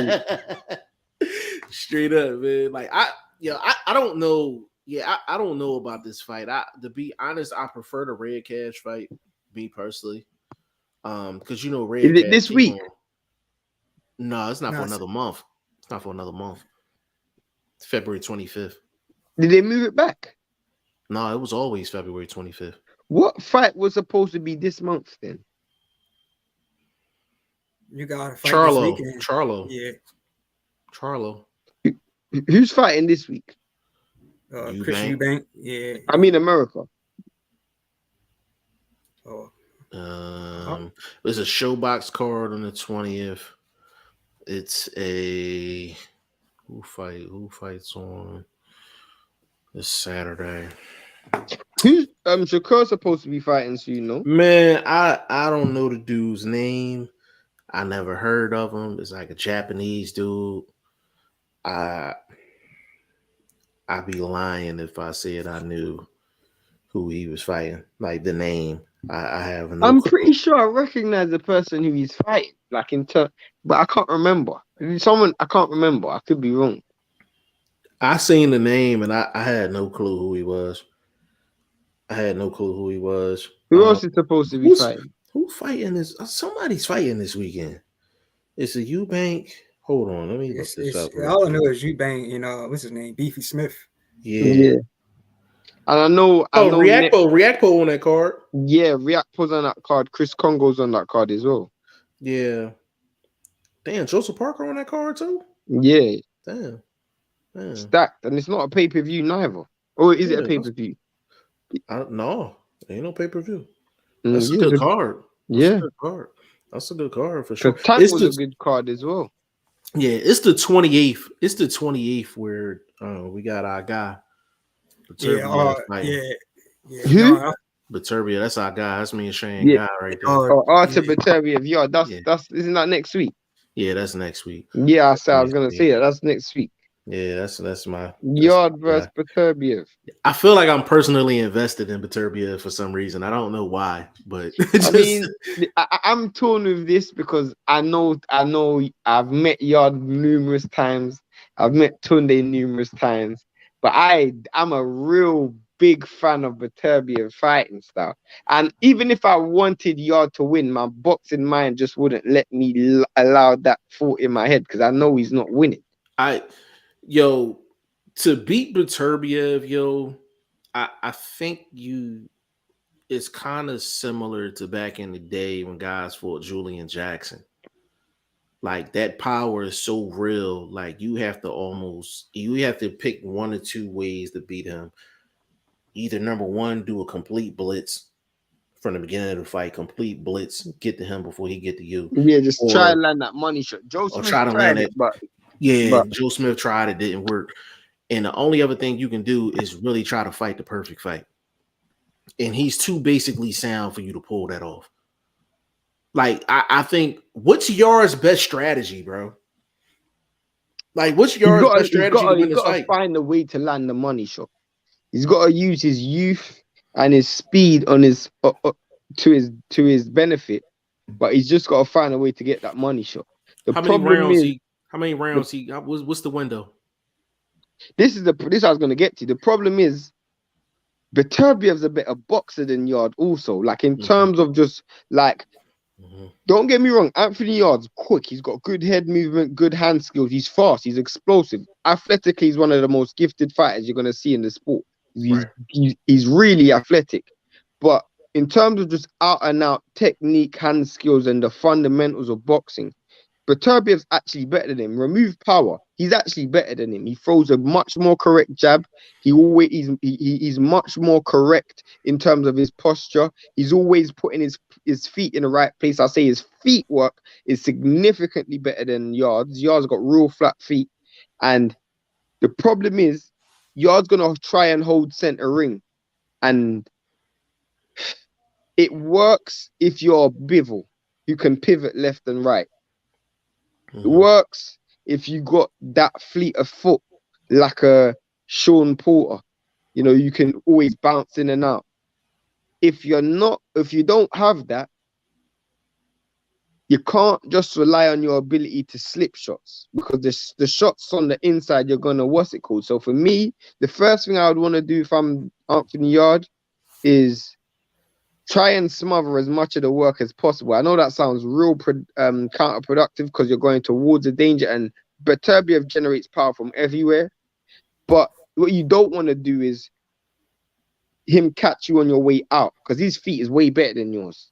straight up, man. Like I don't know. Yeah, I don't know about this fight. To be honest, I prefer the Red Cash fight, me personally. Because Red Is it Cash, this week? No, it's not for another month. It's not for another month. It's February 25th. Did they move it back? No, it was always February 25th. What fight was supposed to be this month then? You got to fight this weekend. Charlo. Yeah. Charlo. Who's fighting this week? Chris Eubank. Yeah. I mean America. Oh. There's a Showbox card on the 20th. It's a who fights on this Saturday. Who's Shakur supposed to be fighting, so you know? Man, I don't know the dude's name. I never heard of him. It's like a Japanese dude. I'd be lying if I said I knew who he was fighting, like the name. I have no I'm clue. pretty sure I recognize the person who he's fighting, like but I can't remember. I can't remember. I could be wrong. I seen the name and I had no clue who he was. Who else is supposed to be fighting? Who fighting this? Somebody's fighting this weekend. It's a Eubank. Hold on, let me look this up. All I know is Eubank. What's his name? Beefy Smith. Yeah. And I know Reactpo on that card. Yeah, Reactpo's on that card. Chris Congo's on that card as well. Yeah. Damn, Joseph Parker on that card too? Yeah. Damn. Stacked. And it's not a pay-per-view neither. Or is it a pay-per-view? No, ain't no pay-per-view. That's a good card. That's a good card for sure. Tank was a good card as well. Yeah, it's the 28th. It's the 28th where we got our guy. Yeah. Baturbia, that's our guy. That's me and Shane guy right there. Artur Beterbiev. Yeah, isn't that next week? Yeah, that's next week. Yeah, I was gonna say that. That's next week. Yeah, that's my Yard versus Beterbiev. I feel like I'm personally invested in Beterbiev for some reason. I don't know why, but I mean, I'm torn with this because I know I've met Yard numerous times. I've met Tunde numerous times, but I'm a real big fan of Beterbiev fighting style. And even if I wanted Yard to win, my boxing mind just wouldn't let me allow that thought in my head because I know he's not winning. To beat Beterbiev, I think it's kind of similar to back in the day when guys fought Julian Jackson. Like that power is so real. Like you have to pick one or two ways to beat him. Either number one, do a complete blitz from the beginning of the fight, complete blitz, get to him before he get to you. Yeah, just try and land that money shot. Joe Smith tried it, but Joe Smith tried it, didn't work. And the only other thing you can do is really try to fight the perfect fight. And he's too basically sound for you to pull that off. Like, I think, what's Yard's best strategy, bro? Like, what's Yard's best strategy to win this fight? He's got to find a way to land the money shot. He's got to use his youth and his speed on his to his benefit, but he's just got to find a way to get that money shot. How many How many rounds he got? What's the window? This I was gonna get to. The problem is Beterbiev's a better boxer than Yard also. Like in terms of just like, don't get me wrong, Anthony Yard's quick. He's got good head movement, good hand skills. He's fast. He's explosive. Athletically, he's one of the most gifted fighters you're gonna see in the sport. He's really athletic. But in terms of just out and out technique, hand skills, and the fundamentals of boxing, Beterbiev's actually better than him. Remove power, he's actually better than him. He throws a much more correct jab. He's much more correct in terms of his posture. He's always putting his feet in the right place. I say his feet work is significantly better than Yard's. Yard's got real flat feet, and the problem is Yard's gonna try and hold center ring, and it works if you're a Bivol who can pivot left and right. It works if you got that fleet of foot like a Sean Porter. You know, you can always bounce in and out. If you don't have that, you can't just rely on your ability to slip shots, because the shots on the inside, you're gonna So for me, the first thing I would want to do if I'm Anthony Yard is try and smother as much of the work as possible. I know that sounds real counterproductive because you're going towards the danger, and Beterbiev generates power from everywhere. But what you don't want to do is him catch you on your way out, because his feet is way better than yours.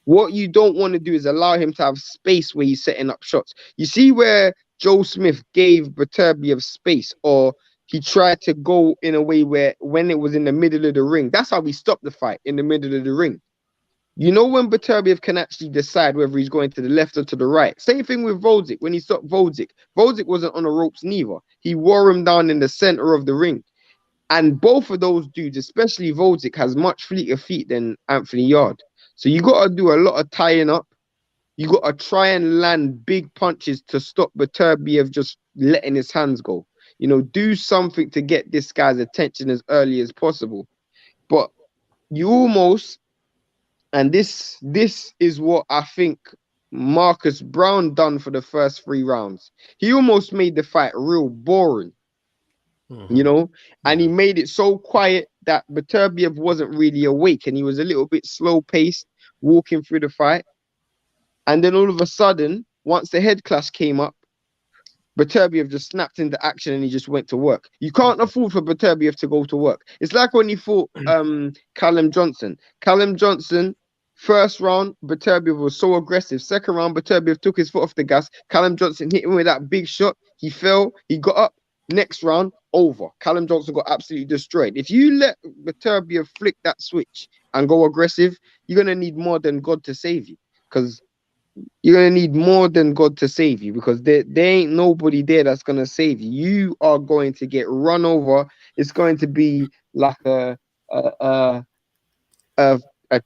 What you don't want to do is allow him to have space where he's setting up shots. You see where Joe Smith gave Beterbiev space, or he tried to go in a way where when it was in the middle of the ring, that's how we stopped the fight, in the middle of the ring. You know when Beterbiev can actually decide whether he's going to the left or to the right. Same thing with Vodzik. When he stopped Vodzik, Vodzik wasn't on the ropes neither. He wore him down in the center of the ring. And both of those dudes, especially Vodzik, has much fleeter feet than Anthony Yard. So you got to do a lot of tying up. You got to try and land big punches to stop Beterbiev just letting his hands go. You know, do something to get this guy's attention as early as possible. But you almost, and this is what I think Marcus Brown done for the first 3 rounds. He almost made the fight real boring, you know, and he made it so quiet that Beterbiev wasn't really awake, and he was a little bit slow paced walking through the fight. And then all of a sudden, once the head clash came up, Beterbiev just snapped into action and he just went to work. You can't afford for Beterbiev to go to work. It's like when he fought Callum Johnson. Callum Johnson, first round, Beterbiev was so aggressive. Second round, Beterbiev took his foot off the gas. Callum Johnson hit him with that big shot. He fell. He got up. Next round, over. Callum Johnson got absolutely destroyed. If you let Beterbiev flick that switch and go aggressive, you're going to need more than God to save you. Because you're going to need more than God to save you, because there ain't nobody there that's going to save you. You are going to get run over. It's going to be like a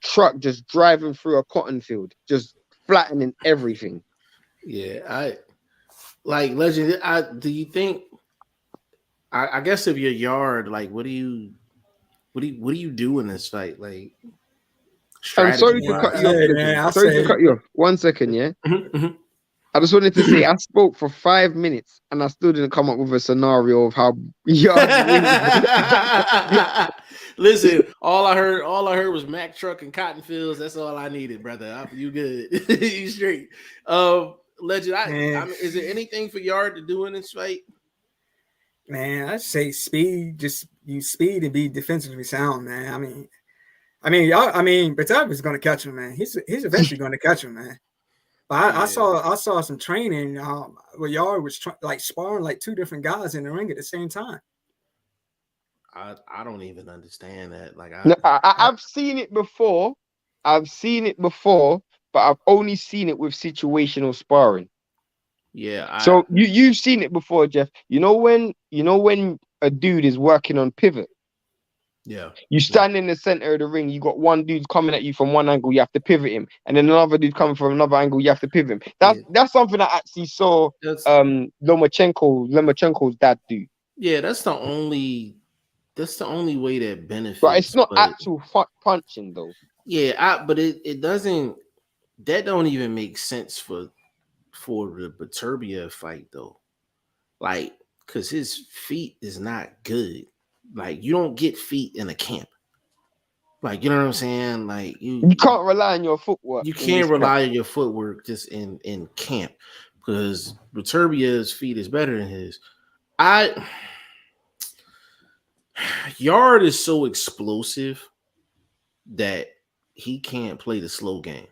truck just driving through a cotton field, just flattening everything. Yeah, I like Legend. Do you think? I guess if you're Yard, like, what do you do in this fight? Like, I'm sorry to cut you off. Sorry to cut you off. 1 second, yeah. I just wanted to say I spoke for 5 minutes and I still didn't come up with a scenario of how Yard wins. Listen, all I heard was Mack truck and cotton fields. That's all I needed, brother. You good? You straight? Legend. I mean, is there anything for Yard to do in this fight? Man, I'd say speed. Just use speed and be defensively sound, man. I mean, Beterbiev is going to catch him, man. He's eventually going to catch him, man. But I saw some training where Yard was sparring like 2 different guys in the ring at the same time. I don't even understand that. Like, I've seen it before. But I've only seen it with situational sparring. Yeah. So you've seen it before, Jeff. You know when a dude is working on pivot. Yeah. You stand in the center of the ring. You got one dude coming at you from one angle. You have to pivot him, and then another dude coming from another angle. You have to pivot him. That's something I actually saw. Lomachenko's dad do. Yeah, that's the only way that benefits. But it's not actual punching though. Yeah, but it doesn't. That don't even make sense for for the Beterbiev fight though. Like, cause his feet is not good. Like, you don't get feet in a camp. Like, you know what I'm saying? Like, You can't rely on your footwork. you in this can't rely camp. on your footwork just in camp because Beterbiev's feet is better than his. Yard is so explosive that he can't play the slow game.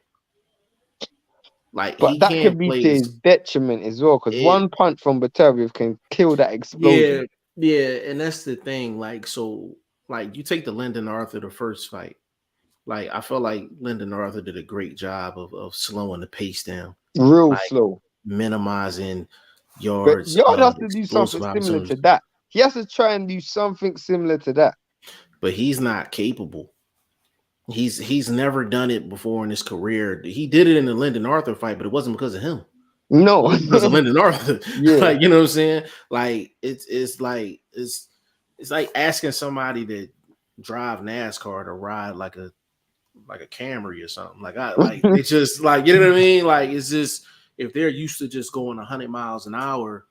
Like, he But that can't could be play to his detriment as well, because one punch from Beterbiev can kill that explosion. Yeah, and that's the thing. Like, so, like, you take the Lyndon Arthur, the first fight. Like, I felt like Lyndon Arthur did a great job of slowing the pace down, Real like slow. minimizing But yards. Yard has to do explosive something similar opportunities. to that. He has to try and do something similar to that. But he's not capable. He's never done it before in his career. He did it in the Lyndon Arthur fight, but it wasn't because of him. No, It was because of Lyndon Arthur. Yeah. Like, you know what I'm saying? Like, it's like asking somebody to drive NASCAR to ride like a Camry or something. Like, it's just like, you know what I mean? Like, it's just, if they're used to just going 100 miles an hour,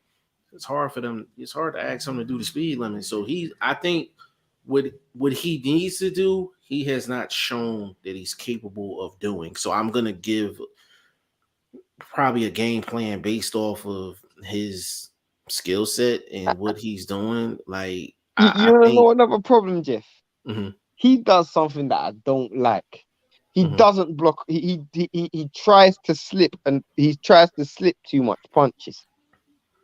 it's hard for them. It's hard to ask them to do the speed limit. So I think what he needs to do, he has not shown that he's capable of doing. So I'm gonna give probably a game plan based off of his skill set and what he's doing. Like, you wanna know another problem, Jeff? Mhm. He does something that I don't like. He Mhm. doesn't block. He tries to slip, and he tries to slip too much punches.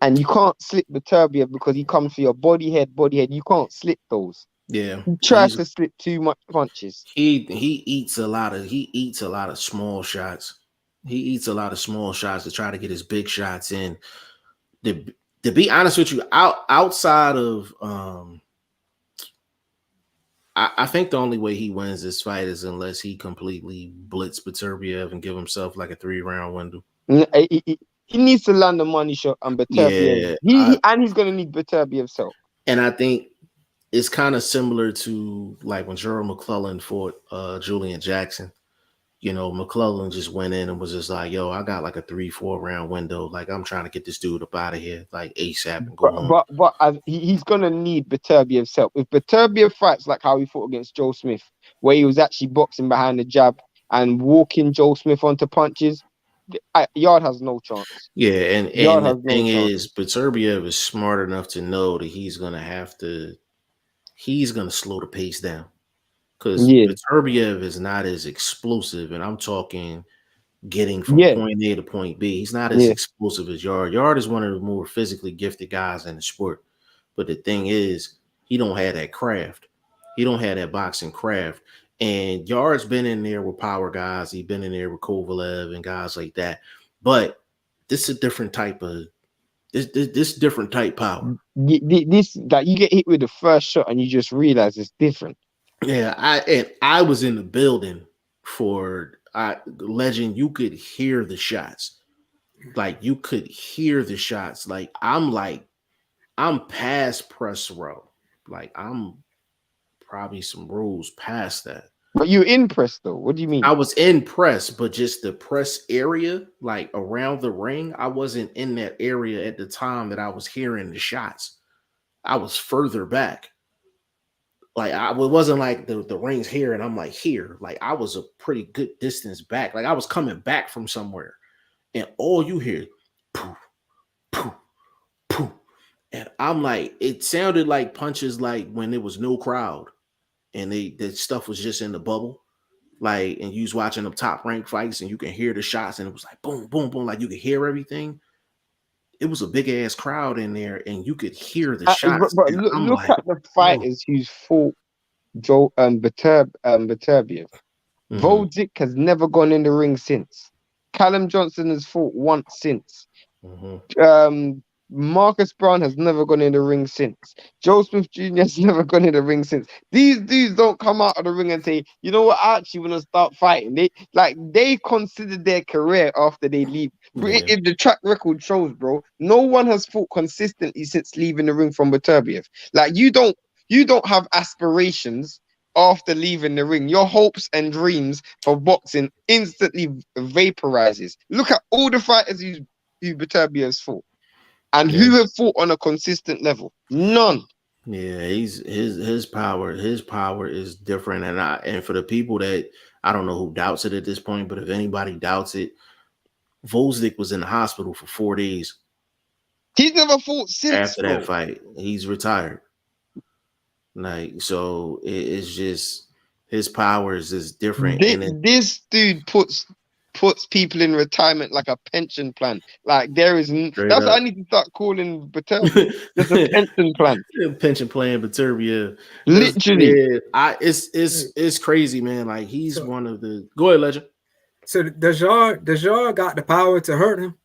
And you can't slip Beterbiev because he comes for your body head. You can't slip those. Yeah, He tries to slip too much punches. He eats a lot of small shots. He eats a lot of small shots to try to get his big shots in. To be honest with you, outside of I think the only way he wins this fight is unless he completely blitz Beterbiev and give himself like a 3-round window. He needs to land the money shot on Beterbiev. And he's gonna need Beterbiev's help. And I think it's kind of similar to like when Gerald McClellan fought Julian Jackson. You know, McClellan just went in and was just like, yo, I got like a 3-4 round window. Like, I'm trying to get this dude up out of here, like ASAP and go home. But he's going to need Beterbiev's help. If Beterbiev fights like how he fought against Joe Smith, where he was actually boxing behind the jab and walking Joe Smith onto punches, Yard has no chance. Yeah, and the thing is, Beterbiev is smart enough to know that he's going to slow the pace down. Because Beterbiev is not as explosive, and I'm talking getting from point A to point B. He's not as explosive as Yard. Yard is one of the more physically gifted guys in the sport. But the thing is, he don't have that craft. He don't have that boxing craft. And Yard's been in there with power guys. He's been in there with Kovalev and guys like that. But this is a different type of this different type power. This that you get hit with the first shot and you just realize it's different. Yeah, I was in the building for Legend. You could hear the shots. Like, you could hear the shots. Like, I'm past press row. Like, I'm probably some rows past that. But you're in press though. What do you mean? I was in press, but just the press area, like around the ring, I wasn't in that area at the time that I was hearing the shots. I was further back. Like, it wasn't like the ring's here and I'm like here. Like, I was a pretty good distance back. Like, I was coming back from somewhere, and all you hear, poof, poof, poof. And I'm like, it sounded like punches like when there was no crowd and the stuff was just in the bubble. Like, and you was watching them top ranked fights and you can hear the shots and it was like boom, boom, boom. Like, you could hear everything. It was a big ass crowd in there, and you could hear the shots. But look like, at the fighters who's fought Beterbiev. Volzik has never gone in the ring since. Callum Johnson has fought once since. Marcus Brown has never gone in the ring since. Joe Smith Jr. has never gone in the ring since. These dudes don't come out of the ring and say, you know what, I actually want to start fighting. They consider their career after they leave. If the track record shows, bro, no one has fought consistently since leaving the ring from Beterbiev. Like, you don't have aspirations after leaving the ring. Your hopes and dreams for boxing instantly vaporizes. Look at all the fighters who Beterbiev's fought. And Yeah. who have fought on a consistent level? None. Yeah, his power is different, and for the people that I don't know who doubts it at this point, but if anybody doubts it, Volzdik was in the hospital for 4 days He's never fought since, after bro. that fight. He's retired. Like, so it's just his powers is different, and This dude puts people in retirement like a pension plan. Like there is, straight that's what up. I need to start calling Beterbiev. Just a pension plan. Pension plan, Baturbia. Literally. Yeah, it's crazy, man. Like he's So- one of the. Go ahead, Legend. So does y'all got the power to hurt him?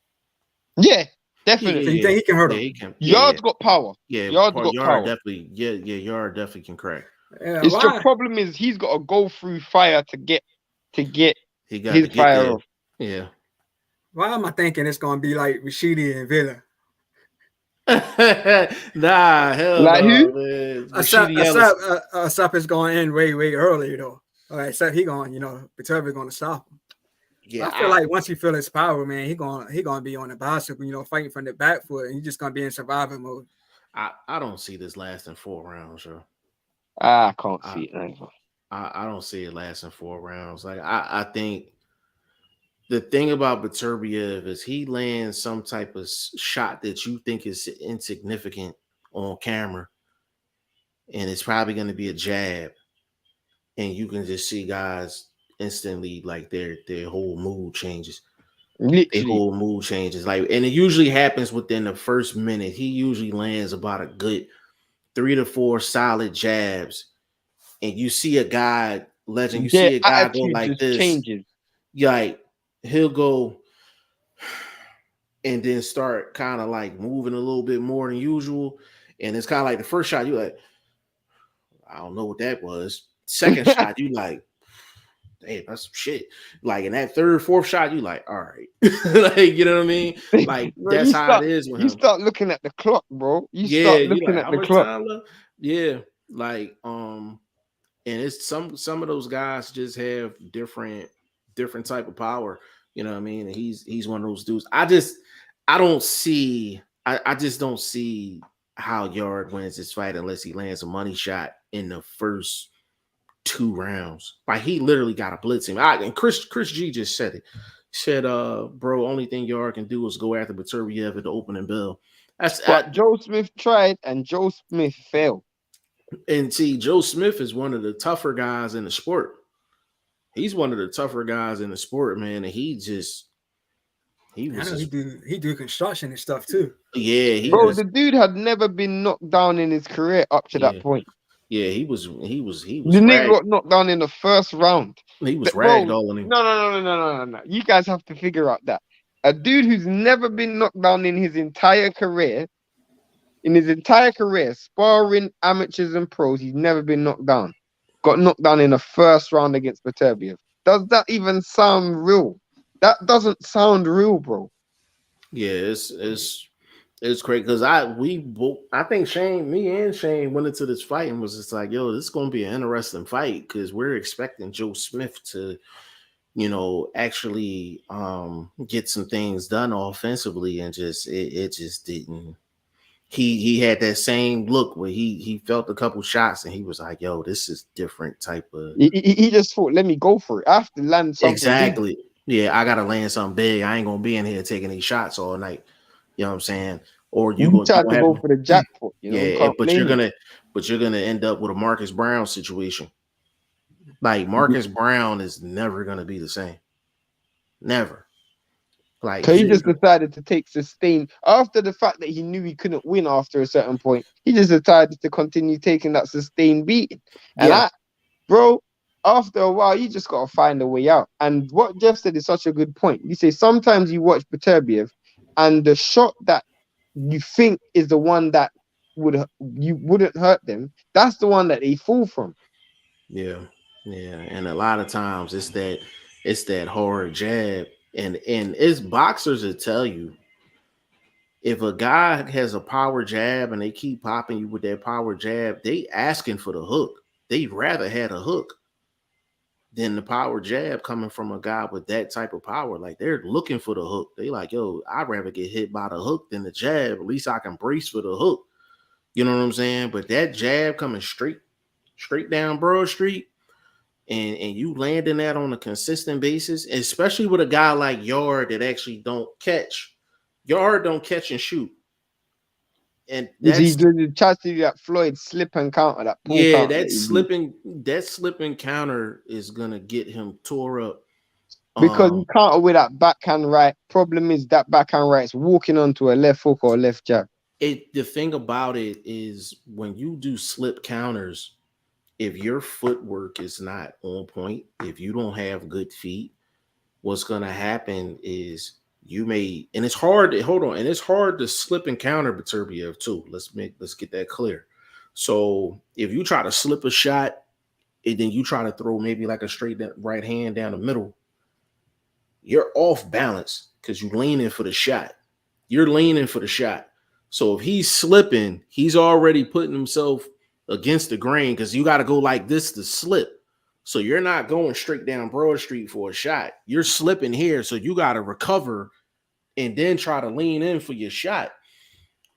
Yeah, So definitely. you think he can hurt Yeah, him? he can. Yard's got power. Yeah, Yard's got Yard power. definitely. Yeah, Yard definitely can crack. Yeah, It's the why? problem is he's got to go through fire to get He got his to get fire there. off. Yeah. Why am I thinking it's gonna be like Rashidi and Villa? Nah, hell Like no, who? man. Rashidi Ellis. Asap is going to end way earlier though. All right, except he going, Beterbiev going to stop him. Yeah, I feel like once he feel his power, man, he gonna be on the bicycle, fighting from the back foot, and he's just gonna be in survival mode. I don't see this lasting 4 rounds, bro. I can't see it either. I don't see it lasting 4 rounds. Like I think the thing about Beterbiev is he lands some type of shot that you think is insignificant on camera, and it's probably going to be a jab, and you can just see guys instantly like their whole mood changes. Their Literally. whole mood changes. Like, and it usually happens within the first minute. He usually lands about a good 3 to 4 solid jabs, and you see a guy, Legend. You see a guy go attitude like just this. changes. Like he'll go and then start kind of like moving a little bit more than usual. And it's kind of like the first shot, you're like, I don't know what that was. Second shot, you like, damn, that's some shit. Like in that third, fourth shot, you like, all right. Like, you know what I mean? Like Bro, that's how it is with You him. start looking at the clock, bro. You Yeah, start you looking like, at how the much clock. time left? Yeah, like and it's some of those guys just have different type of power. You know what I mean? And he's one of those dudes. I just don't see how Yard wins this fight unless he lands a money shot in the first 2 rounds. Like he literally got to blitz him. And Chris G just said it. Said, bro, only thing Yard can do is go after Beterbiev at the opening bell. But Joe Smith tried and Joe Smith failed. And see, Joe Smith is one of the tougher guys in the sport. He's one of the tougher guys in the sport, man. And he do construction and stuff too. Yeah, Bro, the dude had never been knocked down in his career up to that point. Yeah, he was. The nigga got knocked down in the first round. He was ragdolling him. No. You guys have to figure out that a dude who's never been knocked down in his entire career, sparring amateurs and pros, he's never been knocked down. Got knocked down in the first round against Beterbiev. Does that even sound real? That doesn't sound real, bro. Yeah, it's great because I think me and Shane went into this fight and was just like, yo, this is gonna be an interesting fight because we're expecting Joe Smith to, actually get some things done offensively, and it just didn't. He had that same look where he felt a couple shots and he was like, yo, this is different type of. He just thought, let me go for it. I have to land something. Exactly. Big. Yeah, I gotta land something big. I ain't gonna be in here taking these shots all night. You know what I'm saying? Or you try to go for the jackpot. But you're gonna end up with a Marcus Brown situation. Like Marcus Brown is never gonna be the same. Never. Like he just decided to take sustain after the fact that he knew he couldn't win after a certain point. He just decided to continue taking that sustained beating. And bro, after a while, you just gotta find a way out. And what Jeff said is such a good point. You say sometimes you watch Beterbiev, and the shot that you think is the one that wouldn't hurt them, that's the one that they fall from. Yeah. And a lot of times it's that hard jab. And it's boxers that tell you if a guy has a power jab and they keep popping you with that power jab, they asking for the hook. They'd rather had a hook. then the power jab coming from a guy with that type of power, like they're looking for the hook. They like, yo, I'd rather get hit by the hook than the jab. At least I can brace for the hook. You know what I'm saying? But that jab coming straight down Broad Street, and you landing that on a consistent basis, especially with a guy like Yard that actually don't catch. Yard don't catch and shoot. And He that's tries to do that Floyd slip and counter, that pull yeah, counter. that slipping counter is gonna get him tore up. Because he counter with that backhand right. Problem is that backhand right is walking onto a left hook or a left jab. The thing about it is when you do slip counters, if your footwork is not on point, if you don't have good feet, what's gonna happen is you may, and it's hard to hold on, and it's hard to slip and counter Beterbiev too. Let's get that clear. So if you try to slip a shot and then you try to throw maybe like a straight right hand down the middle, you're off balance because you're leaning for the shot. You're leaning for the shot. So if he's slipping, he's already putting himself against the grain because you got to go like this to slip. So you're not going straight down Broad Street for a shot. You're slipping here, so you got to recover and then try to lean in for your shot.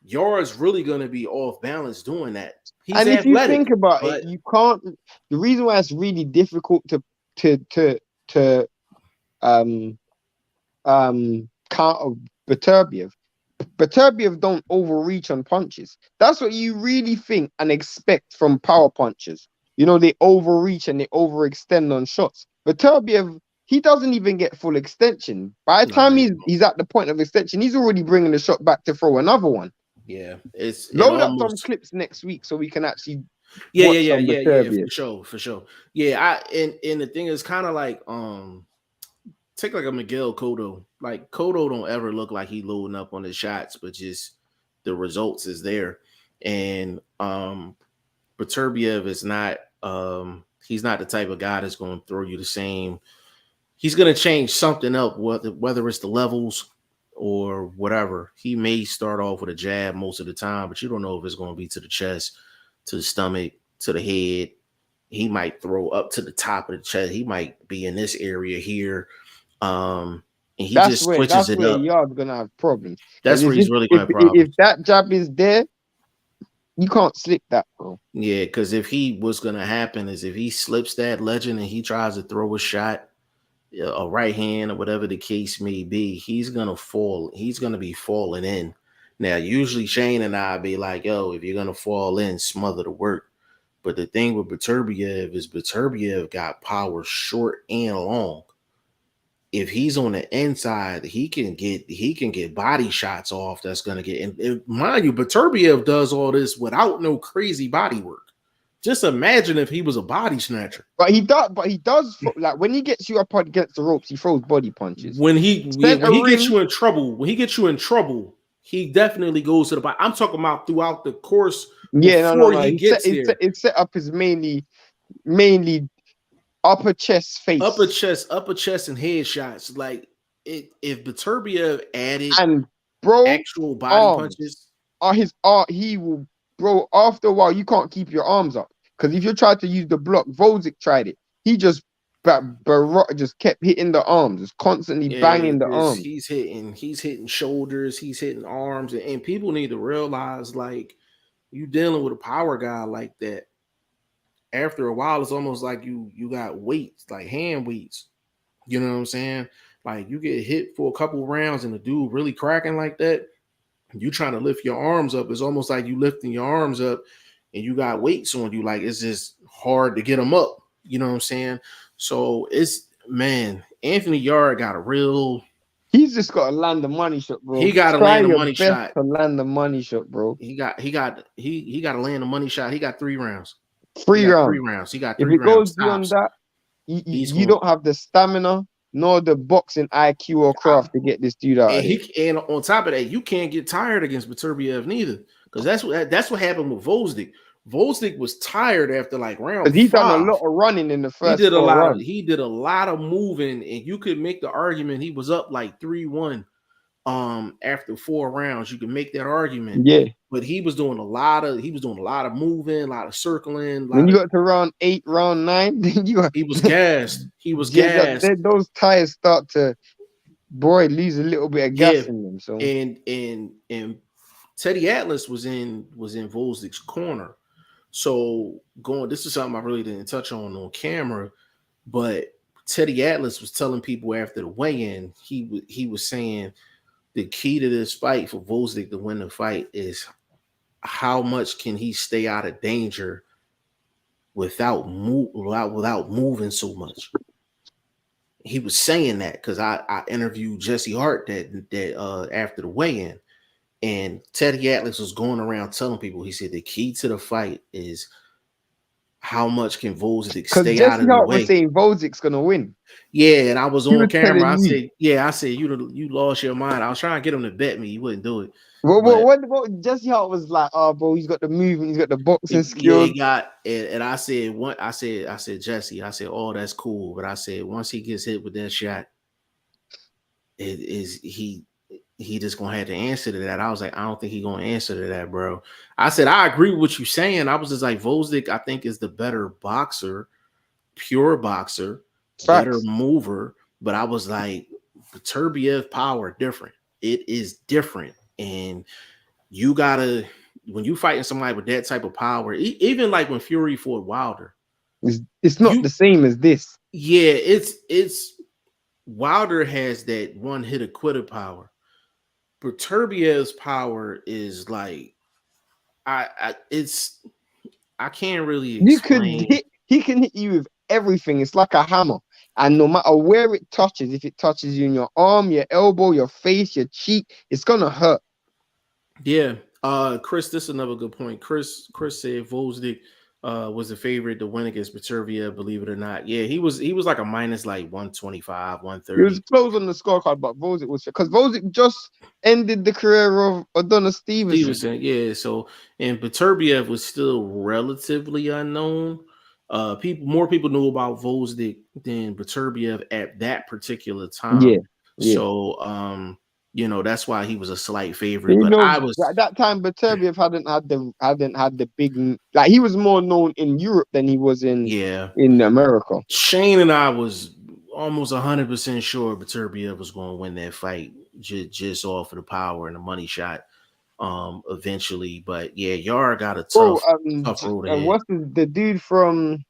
Yard's really going to be off balance doing that. He's and if athletic, you think about it, you can't. The reason why it's really difficult to counter Beterbiev. Beterbiev don't overreach on punches. That's what you really think and expect from power punchers. You know, they overreach and they overextend on shots. Beterbiev, he doesn't even get full extension. By the time he's at the point of extension, he's already bringing the shot back to throw another one. Yeah, load up some clips next week so we can actually yeah, for sure. Yeah, and the thing is kind of like take like a Miguel Cotto. Like Cotto don't ever look like he loading up on his shots, but just the results is there. And Beterbiev is not he's not the type of guy that's going to throw you the same. He's going to change something up, whether it's the levels or whatever. He may start off with a jab most of the time, but you don't know if it's going to be to the chest, to the stomach, to the head. He might throw up to the top of the chest. He might be in this area here. And he just switches it up. Yard's gonna have problems. That's where he's really gonna have problems. If that jab is there, you can't slip that, bro. Yeah, because what's gonna happen is if he slips that legend and he tries to throw a shot, a right hand or whatever the case may be, he's gonna fall. He's gonna be falling in. Now, usually Shane and I be like, yo, if you're gonna fall in, smother the work. But the thing with Beterbiev is Beterbiev got power short and long. If he's on the inside, he can get body shots off. That's gonna get, and mind you, Beterbiev does all this without no crazy body work. Just imagine if he was a body snatcher. But he does like when he gets you up against the ropes, he throws body punches. When he gets you in trouble, he definitely goes to the body. I'm talking about throughout the course. Yeah, no. He gets there. His setup is mainly upper chest, face, upper chest, and head shots. Like if Beterbiev added and bro, actual body punches, he will, bro. After a while, you can't keep your arms up because if you try to use the block, Volzik tried it. He just kept hitting the arms, just constantly banging the arms. He's hitting shoulders, he's hitting arms, and people need to realize like you dealing with a power guy like that. After a while, it's almost like you got weights, like hand weights. You know what I'm saying? Like you get hit for a couple rounds and the dude really cracking like that. You trying to lift your arms up. It's almost like you lifting your arms up and you got weights on you. Like it's just hard to get them up. You know what I'm saying? So Anthony Yard got a real. He's just got to land the money shot, bro. He got to land the money shot. To land the money shot, bro. He got to land the money shot. He got 3 rounds. 3 rounds. He got 3 rounds. If it goes beyond that, you don't have the stamina nor the boxing IQ or craft to get this dude out. And on top of that, you can't get tired against Beterbiev neither, because that's what happened with Volzik. Volzik was tired after like round 5. He done a lot of running in the first. He did a lot of moving, and you could make the argument he was up like 3-1 after 4 rounds. You can make that argument. Yeah. But he was doing a lot of moving, a lot of circling, When you got to round 8, round 9, then you got he was gassed. He was yeah, gassed. those tires start to lose a little bit of Yeah. gas in them. So And Teddy Atlas was in Vosdik's corner. So this is something I really didn't touch on camera, but Teddy Atlas was telling people after the weigh-in, he was saying the key to this fight for Vosdik to win the fight is how much can he stay out of danger without moving so much. He was saying that because I interviewed Jesse Hart that after the weigh-in, and Teddy Atlas was going around telling people, he said the key to the fight is how much can Vosdik stay out Jesse of the Hart was way. saying Vosdik's gonna win. Yeah, and I was He on was camera. I telling you. said, you lost your mind. I was trying to get him to bet me. He wouldn't do it. What Jesse Hart was like, oh, bro, he's got the movement, he's got the boxing skills. He got, and I said, Jesse, I said, oh, that's cool. But I said, once he gets hit with that shot, he just gonna have to answer to that. I was like, I don't think he gonna answer to that, bro. I said, I agree with what you're saying. I was just like, Vosdik, I think, is the better boxer, pure boxer, better mover. But I was like, Beterbiev power different. It is different. And you gotta, when you fighting somebody with that type of power, even like when Fury fought Wilder, it's not the same as this. Yeah, it's Wilder has that one hit a quitter power. Beterbiev's power is like I can't really explain. He can hit you with everything. It's like a hammer. And no matter where it touches, if it touches you in your arm, your elbow, your face, your cheek, it's gonna hurt. Yeah. Chris, this is another good point. Chris said Vosdik was the favorite to win against Beterbiev, believe it or not. Yeah, he was like a minus like 125, 130. He was close on the scorecard, but Vosdik was because Vosdik just ended the career of Adonis Stevenson. Yeah. So, and Beterbiev was still relatively unknown. More people knew about Vosdik than Beterbiev at that particular time. Yeah. So, that's why he was a slight favorite. But I was at that time, Beterbiev hadn't had the big, like, he was more known in Europe than he was in America. Shane and I was almost 100% sure Beterbiev was going to win that fight just off of the power and the money shot. Eventually, but yeah, Yar got a tough road ahead. What's the dude from,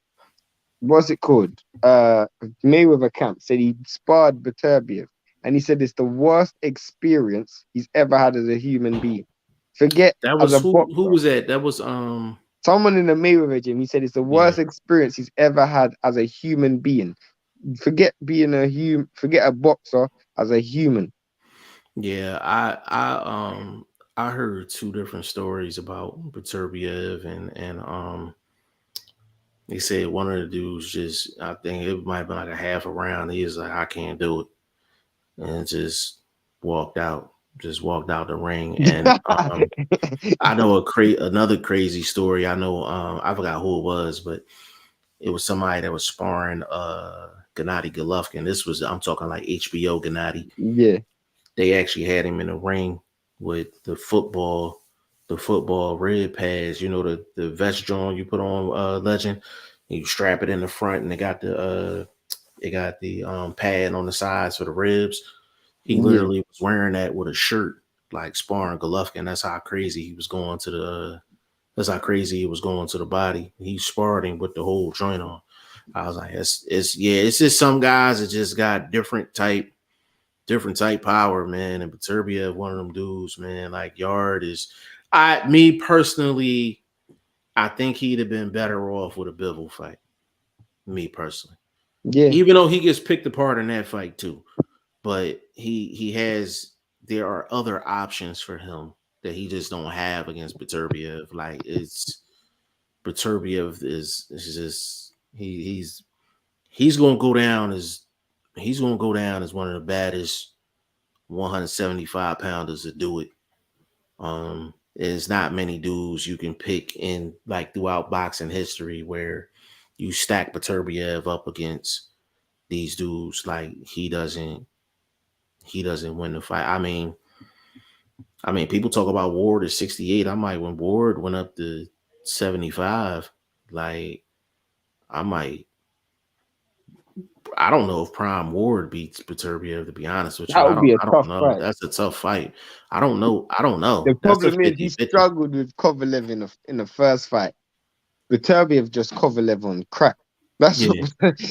what's it called? Mayweather camp said he sparred Beterbiev, and he said it's the worst experience he's ever had as a human being. Forget that was who was that? That was someone in the Mayweather gym. He said it's the worst experience he's ever had as a human being. Forget being a human. Forget a boxer as a human. Yeah, I heard two different stories about Beterbiev, and they said one of the dudes just, I think it might have been like a half a round. He was like, I can't do it, and just walked out the ring. And I know another crazy story. I know I forgot who it was, but it was somebody that was sparring Gennady Golovkin. I'm talking like HBO Gennady. Yeah, they actually had him in the ring with the football red pads, the vest joint you put on Legend. You strap it in the front, and they got the pad on the sides for the ribs. He literally was wearing that with a shirt, like sparring Golovkin. That's how crazy he was going to the body. He sparred him with the whole joint on. I was like, it's just some guys that just got different type power, man. And Beterbiev, one of them dudes, man. Like Yard is, me personally, I think he'd have been better off with a Bivol fight. Me personally, even though he gets picked apart in that fight too, but there are other options for him that he just don't have against Beterbiev. Like Beterbiev is just he's gonna go down as one of the baddest 175 pounders to do it. There's not many dudes you can pick in like throughout boxing history where you stack Beterbiev up against these dudes. Like he doesn't win the fight. I mean, I mean, people talk about Ward at 68. I'm like, when Ward went up to 75, like, I might. I don't know if Prime Ward beats Beterbiev, to be honest with you. That would be a I don't tough know. fight. That's a tough fight. I don't know. I don't know. The That's a problem is he 50-50. struggled with Kovalev in the first fight. Beterbiev just Kovalev on crack. That's what Yeah.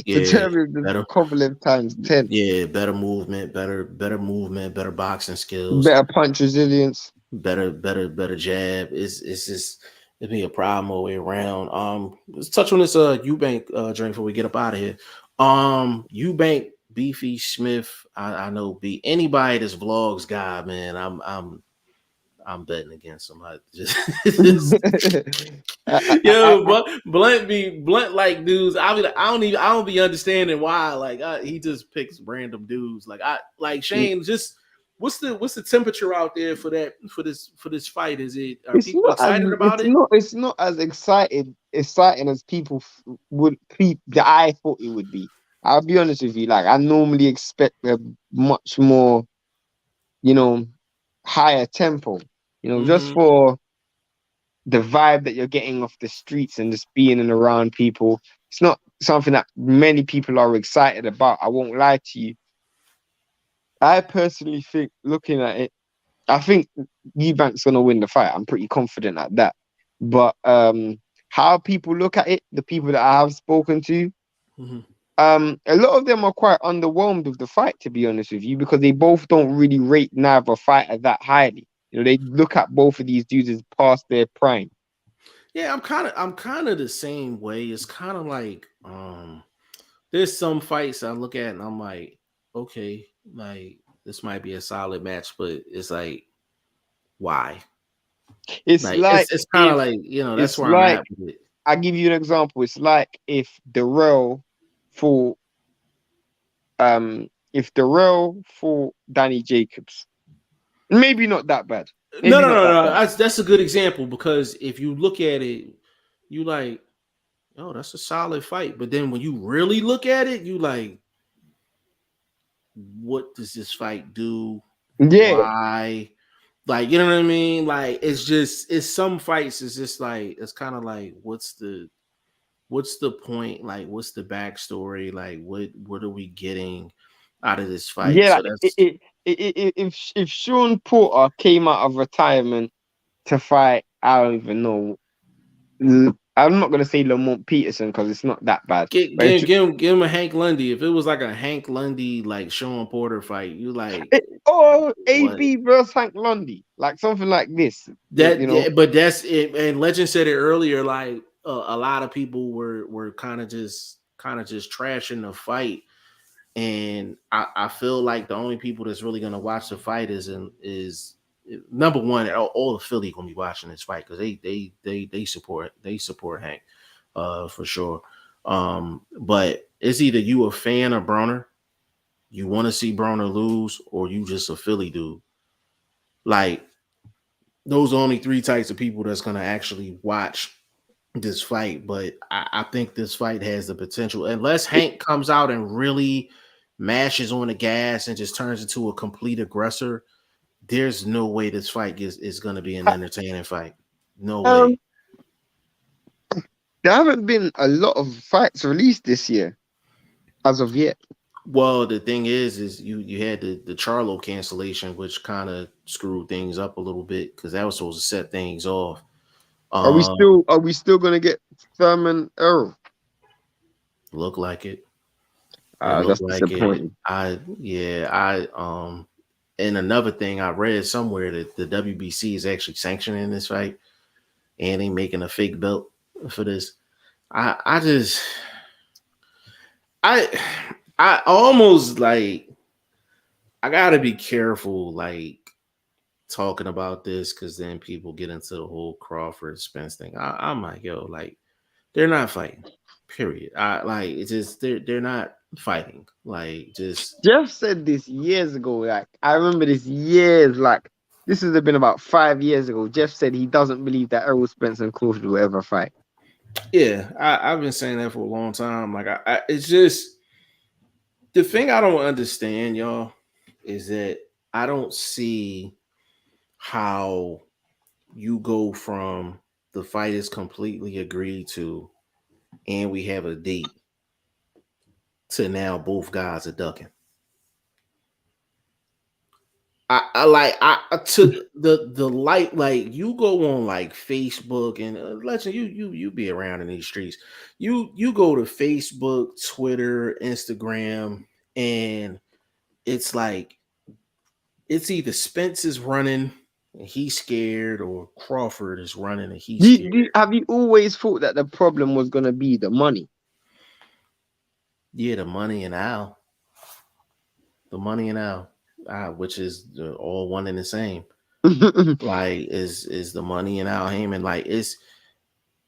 Yeah. Beterbiev just Better. Kovalev times 10. Yeah. Better movement. Better movement. Better boxing skills. Better punch resilience. Better jab. It's just it'd be a problem all the way around. Let's touch on this Eubank drink before we get up out of here. Eubank Beefy Smith. I know be anybody that's vlogs guy, man. I'm betting against him. Yo, but Blunt like dudes. I don't be understanding why. Like he just picks random dudes. Like Shane. Just what's the temperature out there for this fight? Are people excited about it? It's not as exciting as people would the I thought it would be. I'll be honest with you. Like I normally expect a much more, higher tempo. Just for the vibe that you're getting off the streets and just being and around people. It's not something that many people are excited about. I won't lie to you. I personally think, looking at it, I think Eubank's going to win the fight. I'm pretty confident at that. But how people look at it, the people that I have spoken to, a lot of them are quite underwhelmed with the fight, to be honest with you, because they both don't really rate neither fighter that highly. They look at both of these dudes as past their prime. Yeah, I'm kind of the same way. It's kind of like there's some fights I look at and I'm like, okay, like this might be a solid match, but it's like, why? It's it's kind of like, that's where I'm at with it. I'll give you an example. It's like if Darrell fought Danny Jacobs. Maybe not that bad. No. That's a good example, because if you look at it, you like, oh, that's a solid fight. But then when you really look at it, you like, what does this fight do? Yeah. Why? Like, you know what I mean? Like, it's some fights. It's just like, it's kind of like, what's the point? Like, what's the backstory? Like, what are we getting out of this fight? Yeah, So that's if Sean Porter came out of retirement to fight, I don't even know. I'm not gonna say Lamont Peterson because it's not that bad. Give him a Hank Lundy. If it was like a Hank Lundy, like Sean Porter fight, you like, AB versus Hank Lundy, like something like this. But that's it. And Legend said it earlier. Like a lot of people were kind of just trashing the fight. And I feel like the only people that's really gonna watch the fight is number one. All the Philly gonna be watching this fight because they support Hank, for sure. But it's either you a fan of Broner, you want to see Broner lose, or you just a Philly dude. Like those are only three types of people that's gonna actually watch this fight. But I think this fight has the potential, unless Hank comes out and really mashes on the gas and just turns into a complete aggressor. There's no way this fight is going to be an entertaining fight. No way. There haven't been a lot of fights released this year, as of yet. Well, the thing is you had the Charlo cancellation, which kind of screwed things up a little bit because that was supposed to set things off. Are we still gonna get Thurman Earl? Look like it. That's disappointing. And another thing I read somewhere that the WBC is actually sanctioning this fight and they making a fake belt for this. I almost like, I gotta be careful like talking about this because then people get into the whole Crawford Spence thing. I'm like, yo, like they're not fighting. Period. It's just they're not fighting. Like, just Jeff said this years ago. Like I remember this years. Like this would have been about 5 years ago. Jeff said he doesn't believe that Errol Spence and Crawford will ever fight. Yeah, I've been saying that for a long time. Like it's just the thing I don't understand, y'all, is that I don't see how you go from the fight is completely agreed to and we have a date to now both guys are ducking. I like I to the light, like you go on like Facebook and legend, you be around in these streets. You go to Facebook, Twitter, Instagram, and it's like it's either Spence is running and he's scared, or Crawford is running and he's scared. Have you always thought that the problem was gonna be the money? Yeah, the money and Al. The money and Al. Which is all one and the same. Like is the money and Al Heyman. Like it's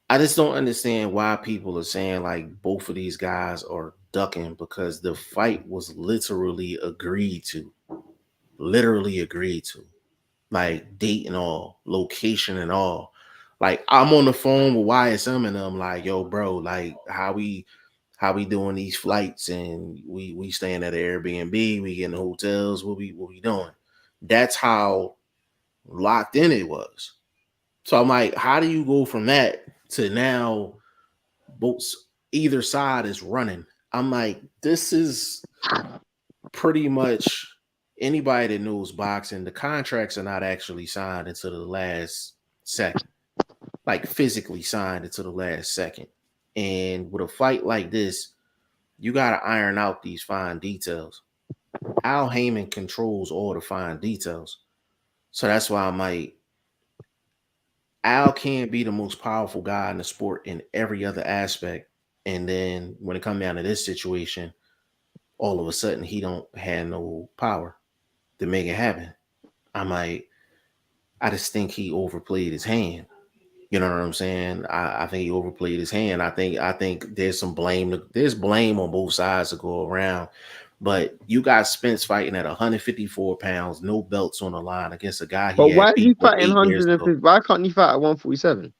I just don't understand why people are saying like both of these guys are ducking, because the fight was literally agreed to. Literally agreed to. Like date and all, location and all. Like I'm on the phone with YSM and I'm like, yo, bro, like how we doing these flights, and we staying at an Airbnb, we getting hotels, what we doing. That's how locked in it was. So I'm like, how do you go from that to now both either side is running? I'm like, this is pretty much anybody that knows boxing, the contracts are not actually signed until the last second. Like physically signed until the last second. And with a fight like this, you got to iron out these fine details. Al Heyman controls all the fine details. So that's why I'm like, Al can be the most powerful guy in the sport in every other aspect. And then when it comes down to this situation, all of a sudden he don't have no power to make it happen. I'm like, I just think he overplayed his hand. You know what I'm saying? I think he overplayed his hand. I think there's some blame. There's blame on both sides to go around. But you got Spence fighting at 154 pounds, no belts on the line, against a guy But he had why is he beat fighting 8 years ago. 150? Why can't he fight at 147?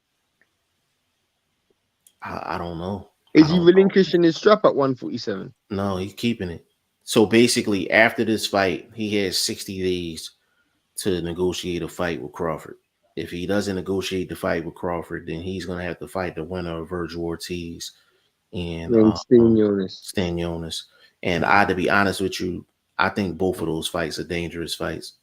I don't know. Is he relinquishing his strap at 147? No, he's keeping it. So basically, after this fight, he has 60 days to negotiate a fight with Crawford. If he doesn't negotiate the fight with Crawford, then he's going to have to fight the winner of Virgil Ortiz and Stanionis. And to be honest with you, I think both of those fights are dangerous fights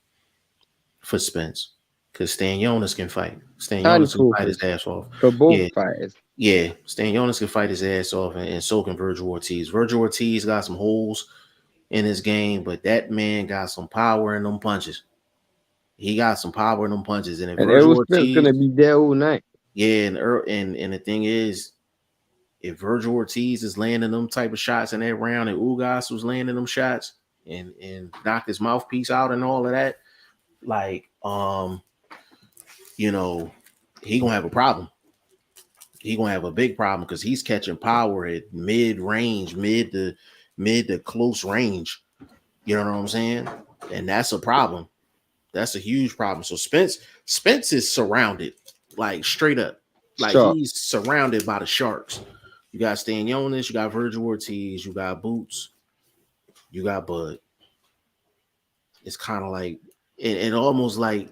for Spence, because Stanionis can fight. Stanionis can fight his ass off. For both fighters. Yeah, Stanionis can fight his ass off, and so can Virgil Ortiz. Virgil Ortiz got some holes in his game, but that man got some power in them punches. He got some power in them punches, and Virgil Ortiz gonna be there all night. Yeah, and the thing is, if Virgil Ortiz is landing them type of shots in that round, and Ugas was landing them shots and knocked his mouthpiece out and all of that, like you know, he gonna have a problem. He gonna have a big problem, because he's catching power at mid range, mid to close range. You know what I'm saying? And that's a problem. That's a huge problem. So Spence is surrounded, like straight up, like he's surrounded by the sharks. You got Stanionis, you got Virgil Ortiz, you got Boots, you got Bud. It's kind of like it almost like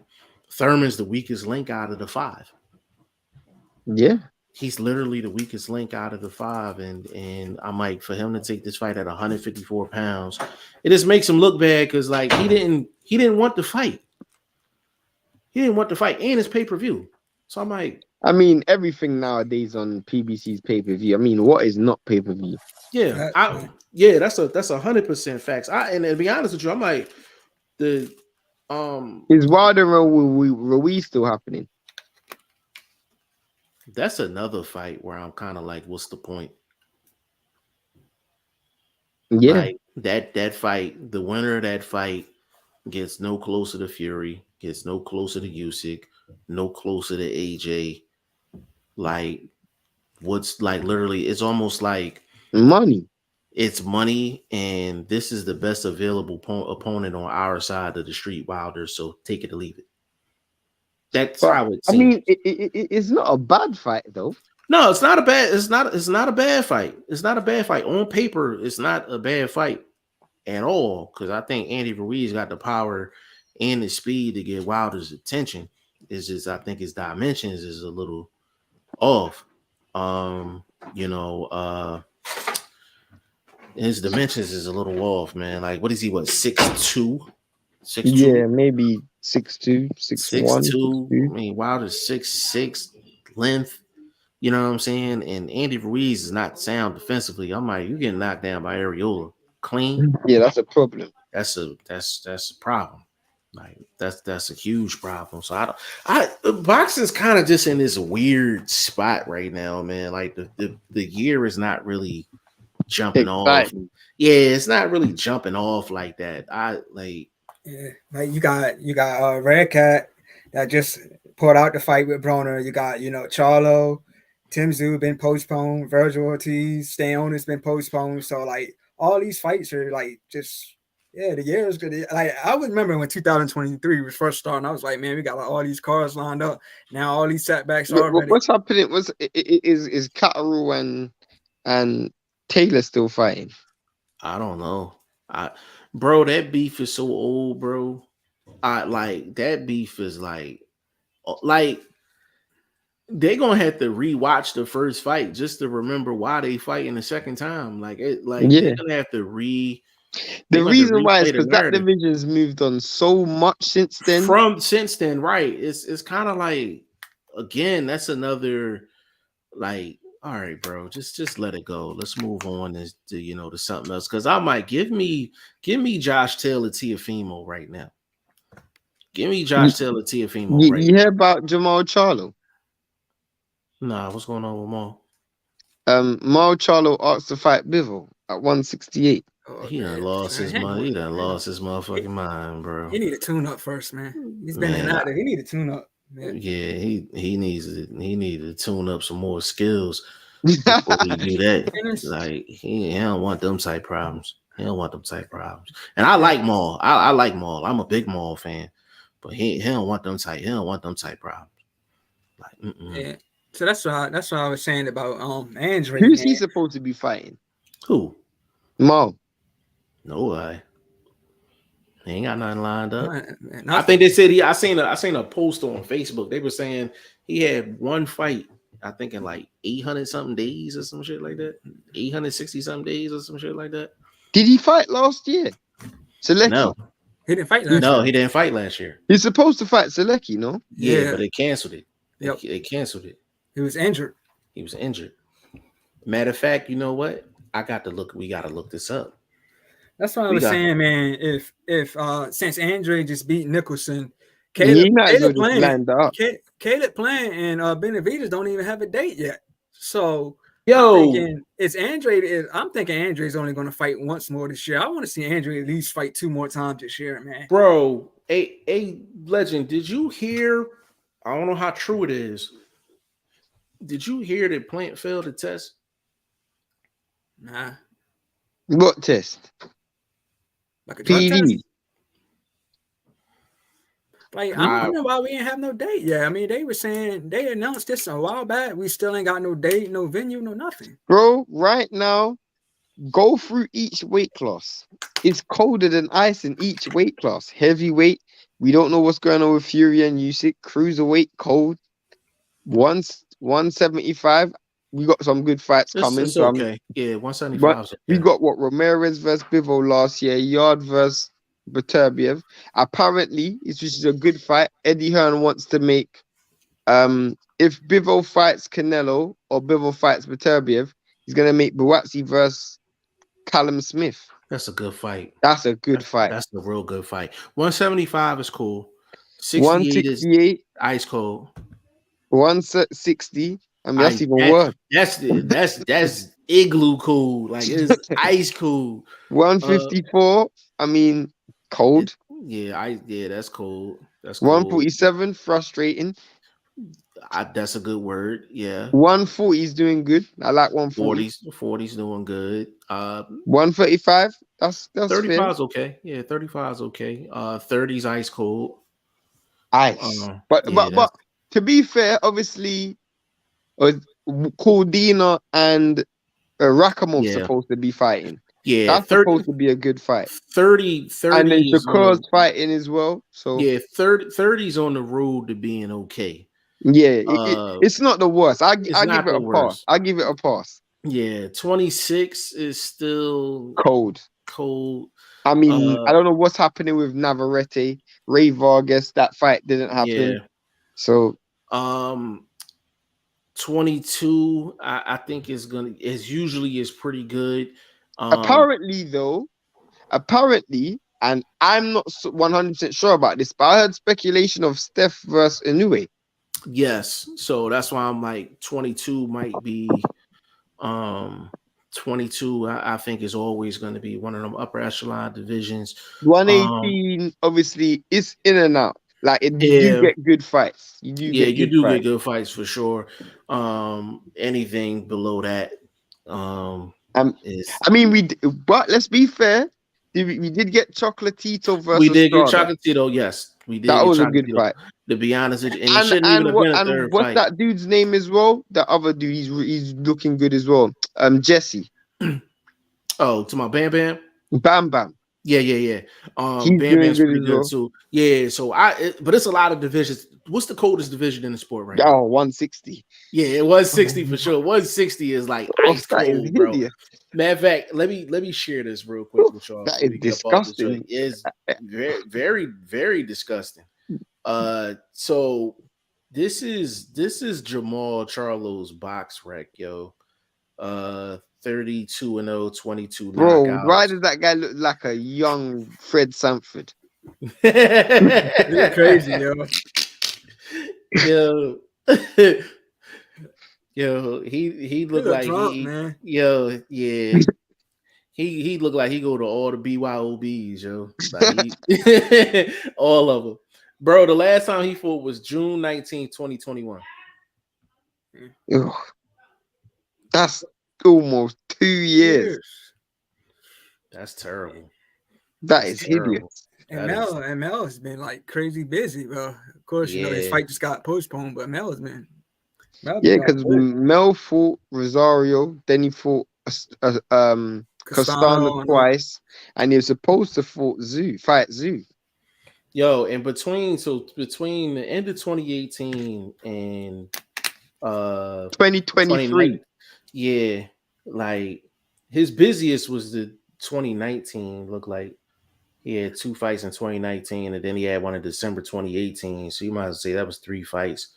Thurman's the weakest link out of the 5. Yeah. He's literally the weakest link out of the 5, and I'm like, for him to take this fight at 154 pounds, it just makes him look bad, because like he didn't want to fight. He didn't want to fight, and it's pay-per-view. So I'm like, I mean, everything nowadays on PBC's pay-per-view. I mean, what is not pay-per-view? Yeah, that's 100% facts. And to be honest with you, I'm like, is Wilder and Ruiz still happening? That's another fight where I'm kind of like, what's the point? Yeah, like, that fight, the winner of that fight gets no closer to Fury, gets no closer to Usyk, no closer to AJ. Like, what's like literally, it's almost like money. It's money, and this is the best available opponent on our side of the street, Wilder. So take it or leave it. That's how it seems. I mean, it's not a bad fight though. No, it's not a bad. It's not a bad fight. It's not a bad fight on paper. It's not a bad fight at all, because I think Andy Ruiz got the power and his speed to get Wilder's attention. Is just, I think his dimensions is a little off. You know, his dimensions is a little off, man. Like, what is he? What, 6'2"? 6'2"? Yeah, maybe 6'2", 6'1", 6'2". 6'2". I mean, Wilder's 6'6", length. You know what I'm saying? And Andy Ruiz is not sound defensively. I'm like, you getting knocked down by Areola clean. Yeah, that's a problem. That's a problem. Like, that's a huge problem. So boxing's kind of just in this weird spot right now, man. Like the year is not really jumping off. Yeah, it's not really jumping off like that. Yeah, like you got Red Cat that just pulled out the fight with Broner. You got, Charlo, Tim Tszyu been postponed, Virgil Ortiz, Stayone has been postponed. So like all these fights are like just, yeah, the year is good. Like I would remember when 2023 was first starting, I was like, man, we got like all these cars lined up. Now all these setbacks are already. What's happening? Is Catterall and Taylor still fighting? I don't know. Bro, that beef is so old, bro. That beef is like they're gonna have to rewatch the first fight just to remember why they fighting the second time. They're gonna have to The reason why is because that division's moved on so much since then. Right? It's kind of like, again, that's another, like, all right, bro, just let it go. Let's move on to something else. Because I might give me Josh Taylor Teofimo right now. Give me Josh Taylor Teofimo. You hear about Jamal Charlo? Nah, what's going on with Maul? Maul Charlo asked to fight Bivol at 168. He done lost his mind. He done lost his motherfucking mind, bro. He need to tune up first, man. He's been inactive. He need to tune up. Man. Yeah, he needs to tune up some more skills before he do that. Like, he don't want them type problems. He don't want them type problems. And I like Maul. I like Maul. I'm a big Maul fan, but he don't want them type. He don't want them type problems. Like, yeah. So that's what I was saying about Andre. Who's he supposed to be fighting? Who? Maul. No way. He ain't got nothing lined up. Man, I think they said I seen a post on Facebook. They were saying he had one fight, I think, in like 800 something days or some shit like that. 860 something days or some shit like that. Did he fight last year? Selecki? No. He didn't fight last year. No, he didn't fight last year. He's supposed to fight Selecki, no? Yeah, but they canceled it. Yep. They canceled it. He was injured. Matter of fact, you know what? We gotta look this up. That's what I was saying, man. If since Andre just beat Nicholson, Caleb playing, and Benavidez don't even have a date yet. So I'm thinking Andre's only going to fight once more this year. I want to see Andre at least fight 2 more times this year, man. Bro, a legend. Did you hear? I don't know how true it is. Did you hear that Plant failed the test? Nah. What test? Like a drug test? Like, I don't know why we ain't have no date yet. I mean, they were saying they announced this a while back. We still ain't got no date, no venue, no nothing. Bro, right now, go through each weight class. It's colder than ice in each weight class. Heavyweight, we don't know what's going on with Fury and Usyk. Cruiserweight, cold. 175. We got some good fights coming. It's okay. Yeah, 175. Okay. We got Ramirez versus Bivol last year. Yard versus Beterbiev. Apparently, it's just a good fight. Eddie Hearn wants to make. If Bivol fights Canelo or Bivol fights Beterbiev, he's gonna make Buatsi versus Callum Smith. That's a good fight. That's a real good fight. 175 is cool. 68 is ice cold. 160. I mean, that's even worse. That's igloo cool. Like, it's ice cool. 154. I mean, cold. Yeah, that's cold. That's cold. 147. Frustrating. That's a good word. Yeah. 140 is doing good. I like 140. 40's doing good. 135. That's 35 is okay. Yeah, 35 is okay. 30's ice cold. Ice. But to be fair, obviously, Cordina and Rakhimov supposed to be fighting. Yeah, That's 30, supposed to be a good fight. 30, 30 And then is on Shakur's the fighting as well. So yeah, 30's on the road to being okay. yeah, Uh, it's not the worst. I it's give not it the a pass. worst. I give it a pass. Yeah, 26 is still Cold. cold. I mean, I don't know what's happening with Navarrete, Ray Vargas. That fight didn't happen. Yeah. So 22, I think is usually is pretty good. apparently, and I'm not 100% sure about this, but I heard speculation of Steph versus Inoue. Yes, so that's why I'm like 22 might be 22. I think is always going to be one of them upper echelon divisions. 118, obviously, it's in and out. Like you do Yeah, get good fights. You do yeah, get you good do get fights. good fights for sure. Anything below that is I mean, but let's be fair. We did get Chocolatito we versus did get Strada. Chocolatito. Yes, we did That get was a good Chocolatito. fight. To be honest, and it shouldn't even have been a third What's fight. that dude's name as well? The other dude, he's looking good as well. Jesse. Oh, to my Bam Bam. Bam Bam. Yeah. He's Bam doing Bam's good pretty as good well. too. Yeah, so but it's a lot of divisions. What's the coldest division in the sport right now? Oh, 160. Yeah, it was 60 for sure. 160 is like ice That is cold, bro. hideous. Matter of fact, let me share this real quick with y'all That before is we get up off this joint. disgusting. It's very, very, very disgusting. So this is Jamal Charlo's box rec, yo. 32-0, 22 Bro, why knockouts. does that guy look like a young Fred Sanford? You're crazy, yo. Yo, yo, he looked You're a like drunk, man. yo, yeah. He looked like he go to all the BYOBs, yo. Like all of them. Bro, the last time he fought was June 19, 2021. Ugh. That's almost 2 years. That's terrible. That That's is terrible. hideous. And That is, Mel has been like crazy busy, bro. Of course, you know his yeah. fight just got postponed, but Mel has been Yeah, going because crazy. Mel fought Rosario, then he fought Castano Castano and twice, and he was supposed to fight Zoo. Yo, and between the end of 2018 and 2023. yeah, like his busiest was the 2019. Looked like he had 2 fights in 2019, and then he had one in December 2018. So you might as well say that was 3 fights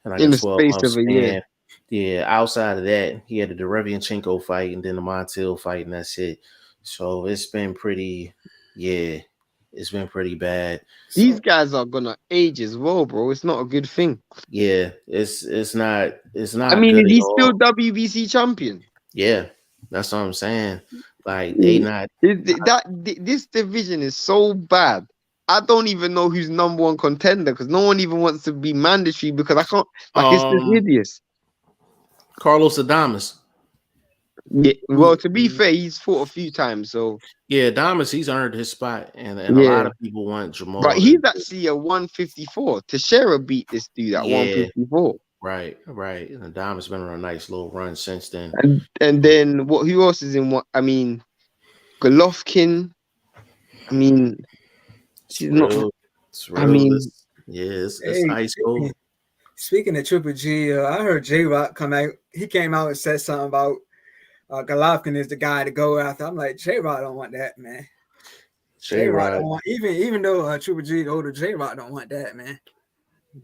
in like In a the 12-month space of a year. span. Yeah, outside of that, he had the Derevianchenko fight and then the Montiel fight, and that's it. So it's been pretty, it's been pretty bad. These guys are gonna age as well, bro. It's not a good thing. Yeah, it's not I mean, good is at he still all. WBC champion? Yeah, that's what I'm saying. Like they not This division is so bad. I don't even know who's number one contender because no one even wants to be mandatory because I can't. Like it's just hideous. Carlos Adames. Yeah. Well, to be fair, he's fought a few times, so Yeah, Adames, he's earned his spot, and a yeah. lot of people want Jamal. But he's actually a 154. Teixeira beat this dude at 154. Right. And Adames been on a nice little run since then. And then what? Who else is in what? I mean, Golovkin. I mean, she's not. It's real. I mean, it's hey, ice cold. Speaking of Triple G, I heard J Rock come out. He came out and said something about Golovkin is the guy to go after. I'm like, J Rock don't want that, man. J Rock don't want even though Triple G older, J Rock don't want that, man.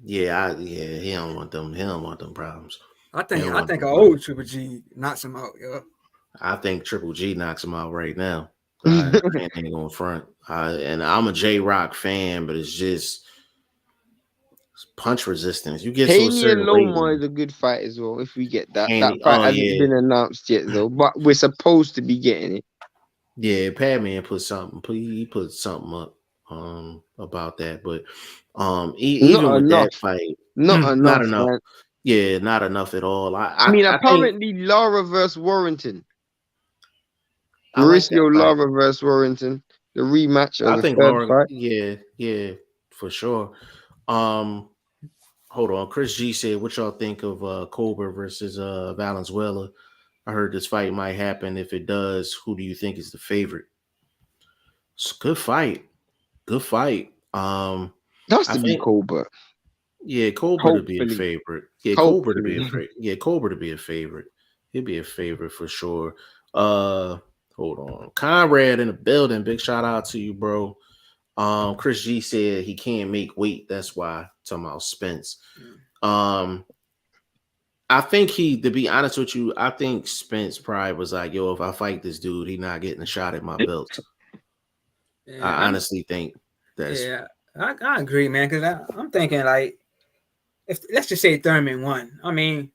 Yeah, he don't want them. He don't want them problems. I think an old Triple G knocks him out, yo. I think Triple G knocks him out right now. I ain't going front. And I'm a J Rock fan, but it's just punch resistance. You get Haney so certain and Loma is a good fight as well. If we get that, Haney, that fight hasn't been announced yet though, but we're supposed to be getting it. Yeah, Padman put something. He put something up about that, but even with that fight, not enough. Man. Yeah, not enough at all. I mean, apparently Lara versus Warrington. Mauricio Lara versus Warrington, the rematch of the third fight. Yeah, for sure. Hold on. Chris G said, "What y'all think of Cobra versus Valenzuela?" I heard this fight might happen. If it does, who do you think is the favorite? It's a good fight. Good fight. Has I to be think Colbert. yeah, Colbert to be a Hopefully. favorite. Yeah, Colbert to be a Hopefully. favorite. Yeah, Colbert to be a favorite. He'd be a favorite for sure. Hold on. Conrad in the building. Big shout out to you, bro. Chris G said he can't make weight. That's why. Talking about Spence. I think to be honest with you, I think Spence probably was like, yo, if I fight this dude, he not getting a shot at my belts. I Yeah, honestly think that's I agree, man. Because I'm thinking like, if let's just say Thurman won. I mean,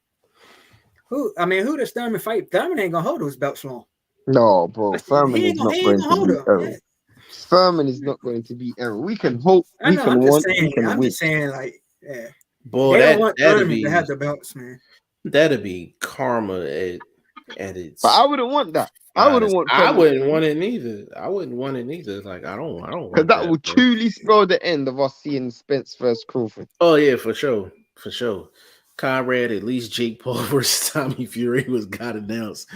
who does Thurman fight? Thurman ain't gonna hold those belts long. No, bro. Furman He is ain't not gonna going to hold beat them. Yeah. Aaron. Furman is not going to beat Aaron. We can hope. I We know. can I'm just want. saying. We can I'm win. just saying, like, yeah, boy, they don't want that'd Thurman to have be the belts, man. that'd be karma at its But I wouldn't want that. I wouldn't finest. want I Furman wouldn't want it neither. I wouldn't want it neither. Like I don't because want that that, will bro. truly spell the end of us seeing Spence versus Crawford. Oh yeah, for sure. For sure. Conrad, at least Jake Paul versus Tommy Fury was got announced.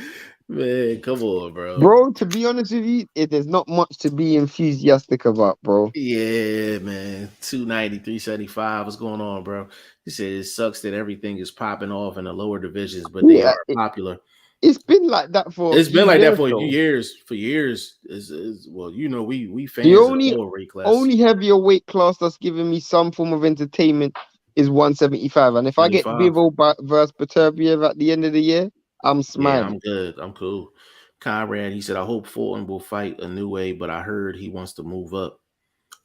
Man, come on, bro. Bro, to be honest with you, there's not much to be enthusiastic about, bro. Yeah, man. 290, 375. What's going on, bro? He said it sucks that everything is popping off in the lower divisions, but they Yeah, are popular. it's been like that for a It's few been like that years, for a few though. years. For years. Is well, you know, we The fans of only lower weight class. only heavier weight class that's giving me some form of entertainment is 175. And if I get 75. Bivol versus Beterbiev at the end of the year, I'm Yeah, smiling. I'm good. I'm cool. Conrad, he said, I hope Fulton will fight a new way, but I heard he wants to move up.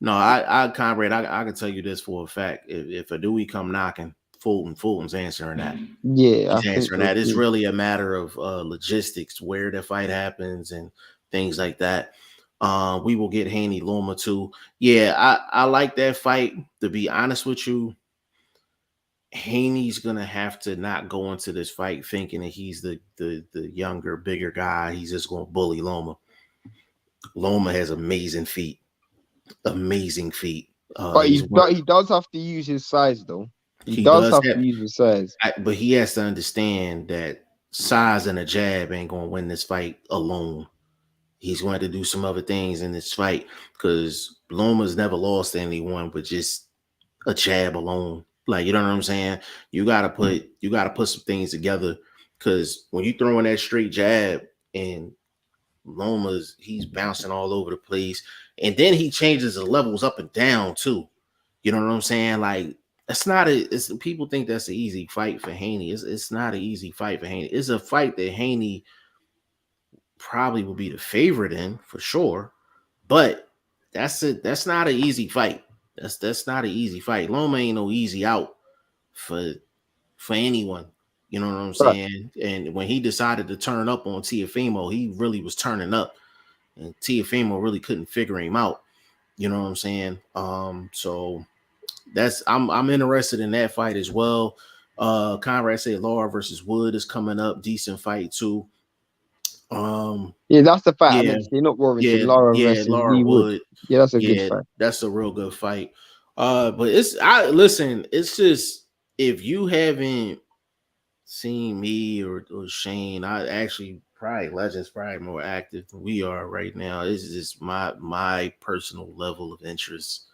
No, Conrad, I can tell you this for a fact. If a Dewey come knocking, Fulton's answering that. Yeah, I He's think answering so that. It's too. really a matter of logistics, where the fight happens and things like that. We will get Haney Loma too. Yeah, I like that fight. To be honest with you, Haney's gonna have to not go into this fight thinking that he's the younger, bigger guy. He's just gonna bully Loma. Loma has amazing feet. Amazing feet. But He's one. he does have to use his size, though. He He does does have to have, use his size. but he has to understand that size and a jab ain't gonna win this fight alone. He's going to do some other things in this fight because Loma's never lost to anyone but just a jab alone. Like, you know what I'm saying? You gotta put some things together because when you throw in that straight jab and he's bouncing all over the place, and then he changes the levels up and down too. You know what I'm saying? Like, it's people think that's an easy fight for Haney. It's not an easy fight for Haney. It's a fight that Haney probably will be the favorite in for sure, but that's not an easy fight. That's not an easy fight. Loma ain't no easy out for anyone. You know what I'm But saying? And when he decided to turn up on Tiafimo, he really was turning up, and Tiafimo really couldn't figure him out. You know what I'm saying? So I'm interested in that fight as well. Conrad said Laura versus Wood is coming up. Decent fight too. yeah, that's the fight I Yeah, meant to say, not Warrington. Laura versus Laura Lee Wood. Wood. Yeah, that's a good Yeah, fight. that's a real good fight. But it's just if you haven't seen me or Shane, I actually probably Legends probably more active than we are right now. This is just my personal level of interest.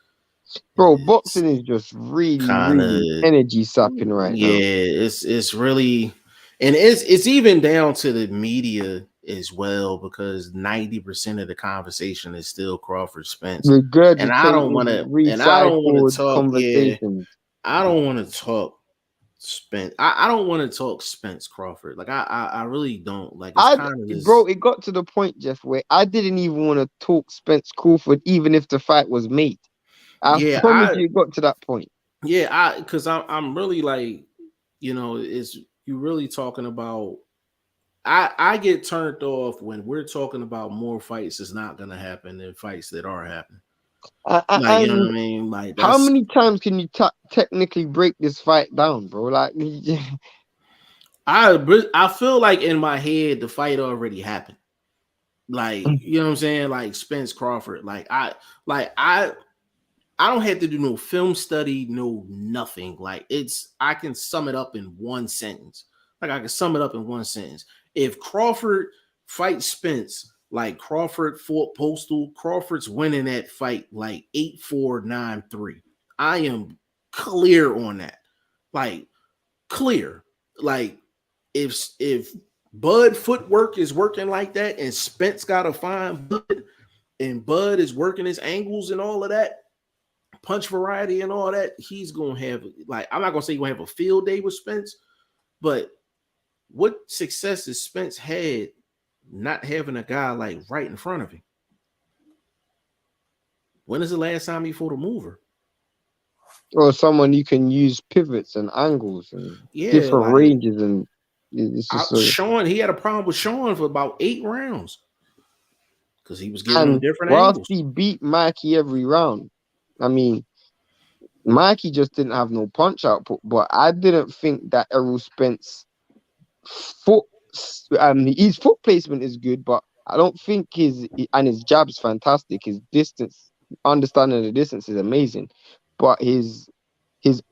Bro, It's boxing is just really, kind of really energy sapping right yeah, now. it's really, and it's even down to the media as well because 90% of the conversation is still Crawford Spence, and I don't want Regurgitating, to, recycled talk. Yeah, conversations. I don't want to talk Spence. I don't want to talk Spence Crawford. Like I really don't. Like it's kind of Bro, just it got to the point, Jeff, where I didn't even want to talk Spence Crawford, even if the fight was made. I yeah. promise you, it got to that point. Because I'm really like, it's you really talking about. I get turned off when we're talking about more fights that's not gonna happen than fights that are happening. Like, you know what And I mean? Like how that's many times can you technically break this fight down, bro? Like, I feel like in my head the fight already happened. Like, you know what I'm saying? Like Spence Crawford. I don't have to do no film study, no nothing. Like I can sum it up in one sentence. Like I can sum it up in one sentence. If Crawford fights Spence like Crawford fought Postal, Crawford's winning that fight like 8-4, 9-3. I am clear on that. Like clear. Like if Bud footwork is working like that and Spence got to find Bud and Bud is working his angles and all of that, punch variety and all that, he's gonna have, like, I'm not gonna say he's gonna have a field day with Spence, but what success has Spence had not having a guy like right in front of him? When is the last time he fought a mover? Or someone you can use pivots and angles and different like, ranges, and it's just Sean, he had a problem with Sean for about 8 rounds because he was giving him different whilst angles. he beat Mikey every round, I mean, Mikey just didn't have no punch output. But I didn't think that Errol Spence his foot placement is good, but I don't think his jab's fantastic. His distance, understanding the distance is amazing, but his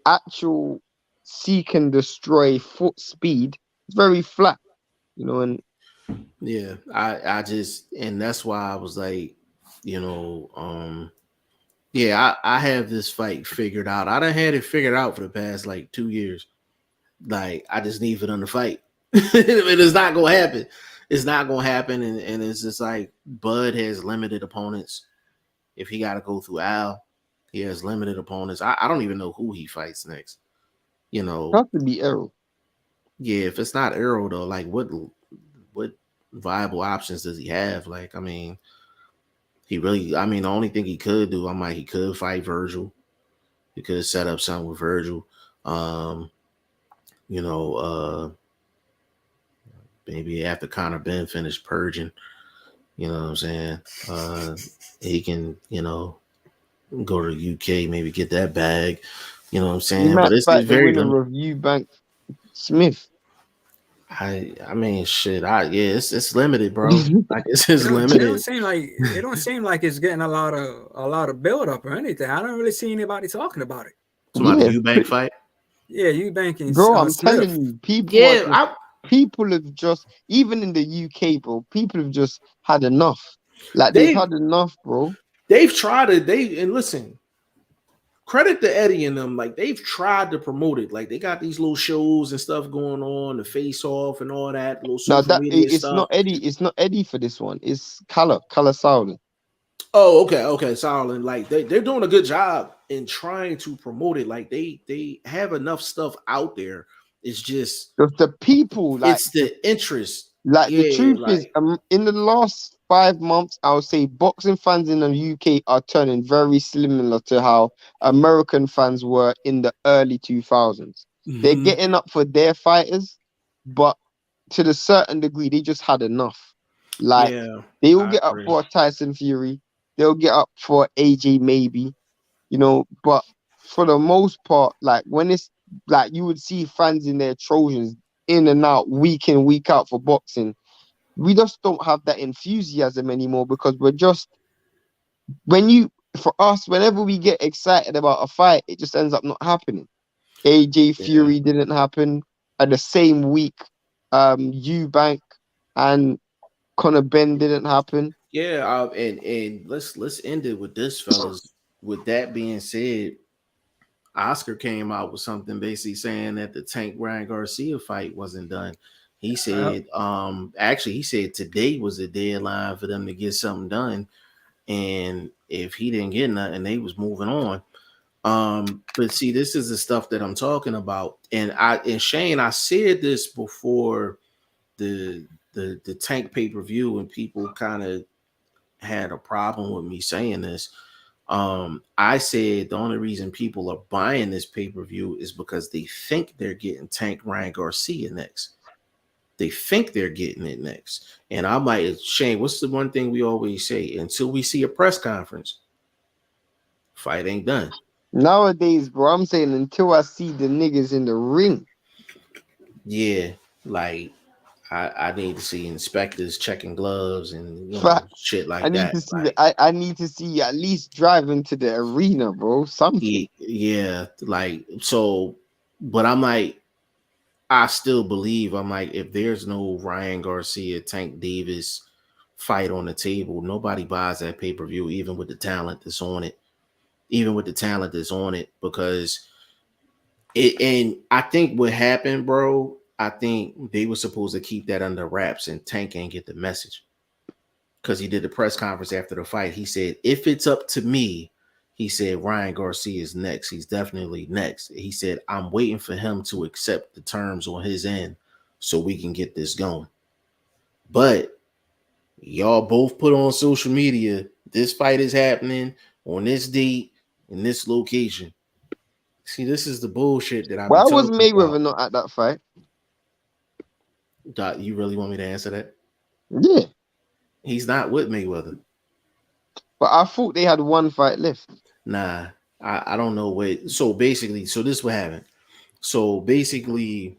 actual seek and destroy foot speed is very flat, you know. And yeah, I just, and that's why I was like, you know, yeah, I have this fight figured out. I done had it figured out for the past like 2 years. Like, I just need for them to fight. It's not gonna happen. It's not gonna happen, and it's just like Bud has limited opponents. If he got to go through Al, he has limited opponents. I don't even know who he fights next. You know, it has to be Errol. Yeah, if it's not Errol though, like what viable options does he have? Like, I mean, the only thing he could do, he could fight Virgil. He could set up something with Virgil. You know, maybe after Conor Ben finished purging, you know what I'm saying? He can, you know, go to the UK, maybe get that bag. You know what I'm saying? But it's very limited. Eubank Smith. I mean, shit. It's limited, bro. Like, it's just limited. It don't seem like it's getting a lot of build up or anything. I don't really see anybody talking about it. So about the Eubank fight. Yeah, Eubank and bro. I'm telling you, people have just, even in the UK, bro. People have just had enough. Like they've had enough, bro. They've tried it. And listen, credit to Eddie and them. Like, they've tried to promote it. Like, they got these little shows and stuff going on, the face off and all that. Little social media it's stuff. Not Eddie. It's not Eddie for this one. It's Color Sauling. Oh, okay, Sauling. Like, they're doing a good job in trying to promote it. Like, they have enough stuff out there. It's just the people. Like, it's the interest. Like, the truth is, in the last 5 months, I would say boxing fans in the UK are turning very similar to how American fans were in the early 2000s. Mm-hmm. They're getting up for their fighters, but to the certain degree, they just had enough. Like, they will get up for Tyson Fury. They'll get up for AJ maybe, you know, but for the most part, like, when it's like, you would see fans in their Trojans in and out, week in, week out for boxing. We just don't have that enthusiasm anymore, because we're just, for us, whenever we get excited about a fight, it just ends up not happening. AJ Fury didn't happen at the same week. Eubank and Conor Ben didn't happen. Yeah, and let's end it with this, fellas. With that being said, Oscar came out with something basically saying that the Tank Ryan Garcia fight wasn't done. He said, he said today was the deadline for them to get something done, and if he didn't get nothing, they was moving on. But see, this is the stuff that I'm talking about, and Shane, I said this before the Tank pay-per-view, and people kind of had a problem with me saying this. I said the only reason people are buying this pay-per-view is because they think they're getting Tank Ryan Garcia next. They think they're getting it next. And I'm like, Shane, what's the one thing we always say? Until we see a press conference, fight ain't done. Nowadays, bro, I'm saying until I see the niggas in the ring. Yeah, like, I need to see inspectors checking gloves and shit like that. I need to see at least driving to the arena, bro. Something. Yeah, like, so. But I'm like, I still believe, I'm like, if there's no Ryan Garcia, Tank Davis fight on the table, nobody buys that pay-per-view, even with the talent that's on it. Even with the talent that's on it, because it, and I think what happened, bro, I think they were supposed to keep that under wraps and Tank ain't get the message. Because he did the press conference after the fight. He said, if it's up to me, he said Ryan Garcia is next. He's definitely next. He said, I'm waiting for him to accept the terms on his end so we can get this going. But y'all both put on social media, this fight is happening on this date in this location. See, this is the bullshit that I be Why was talking Mayweather about. not at that fight? Doc, you really want me to answer that? Yeah, He's not with Mayweather. but I thought they had one fight left. Nah, I don't know what. So basically, so this what happened. So basically,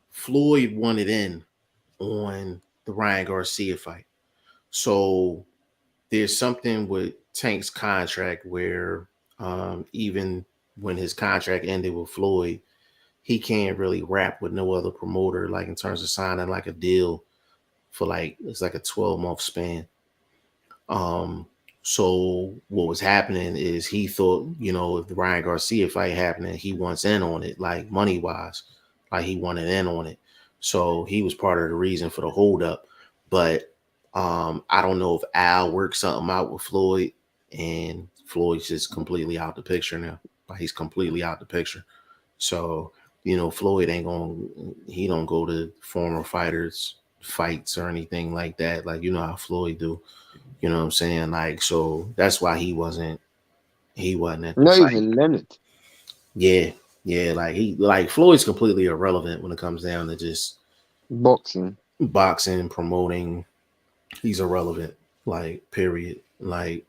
Floyd wanted in on the Ryan Garcia fight. So there's something with Tank's contract where even when his contract ended with Floyd, he can't really rap with no other promoter, like in terms of signing like a deal for like it's like a 12-month span. So what was happening is he thought, you know, if the Ryan Garcia fight happening, he wants in on it, like money wise, like he wanted in on it. So he was part of the reason for the holdup. But I don't know if Al worked something out with Floyd, and Floyd's just completely out the picture now. Like he's completely out the picture. So, you know, Floyd ain't he don't go to former fighters fights or anything like that. Like, you know how Floyd do. You know what I'm saying? Like, so that's why he wasn't at the Not fight. even Leonard. Yeah. Yeah. Like Floyd's completely irrelevant when it comes down to just Boxing. boxing, promoting. He's irrelevant. Like, period. Like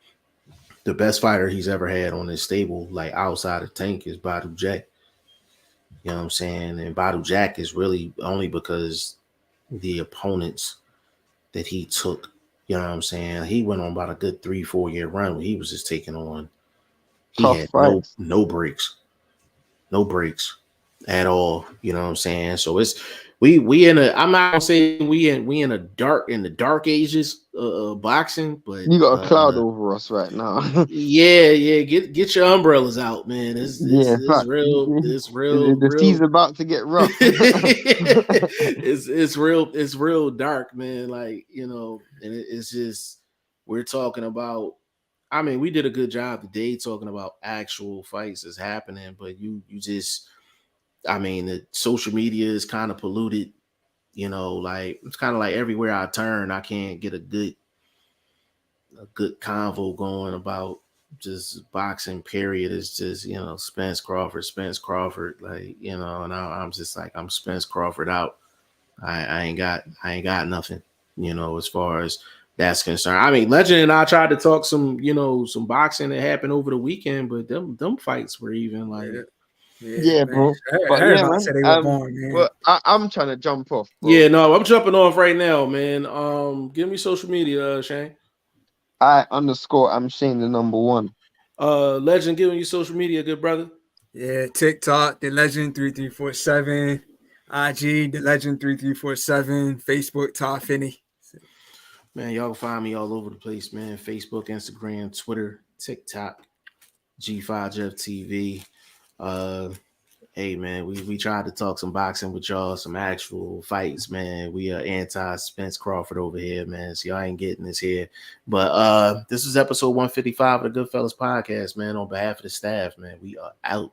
the best fighter he's ever had on his stable, like outside of Tank, is Badu Jack. You know what I'm saying? And Badu Jack is really only because the opponents that he took. You know what I'm saying? He went on about a good 3-4 year run where he was just taking on. He Tough had fights. no breaks at all. You know what I'm saying? So it's we in a. I'm not gonna say we in the dark ages of boxing, but You got a cloud over us right now. yeah. Get your umbrellas out, man. Yeah, It's fuck. real. It's The sea's real. about to get rough. It's real dark, man. Like, you know, and it's just we're talking about. I mean, we did a good job today talking about actual fights that's happening, but you just, I mean, the social media is kind of polluted. You know, like it's kind of like everywhere I turn, I can't get a good convo going about just boxing. Period. It's just, you know, Spence Crawford, like, you know, and I'm just like, I'm Spence Crawford out. I ain't got nothing, you know, as far as that's concerned. I mean, Legend and I tried to talk some, you know, some boxing that happened over the weekend, but them fights were even like, Yeah, man. bro. But yeah, Everybody man. said they were born, man. But I'm trying to jump off, bro. yeah, no, I'm jumping off right now, man. Give me social media, Shane. I'm Shane the number one. Legend, give me your social media, good brother. Yeah, TikTok, the Legend 3347, IG, the Legend 3347, Facebook, Todd Finney. Man, y'all can find me all over the place, man. Facebook, Instagram, Twitter, TikTok, G5Jeff TV. Hey man, we tried to talk some boxing with y'all, some actual fights, man. We are anti Spence Crawford over here, man. So y'all ain't getting this here. But this is episode 155 of the Goodfellas podcast, man. On behalf of the staff, man, we are out.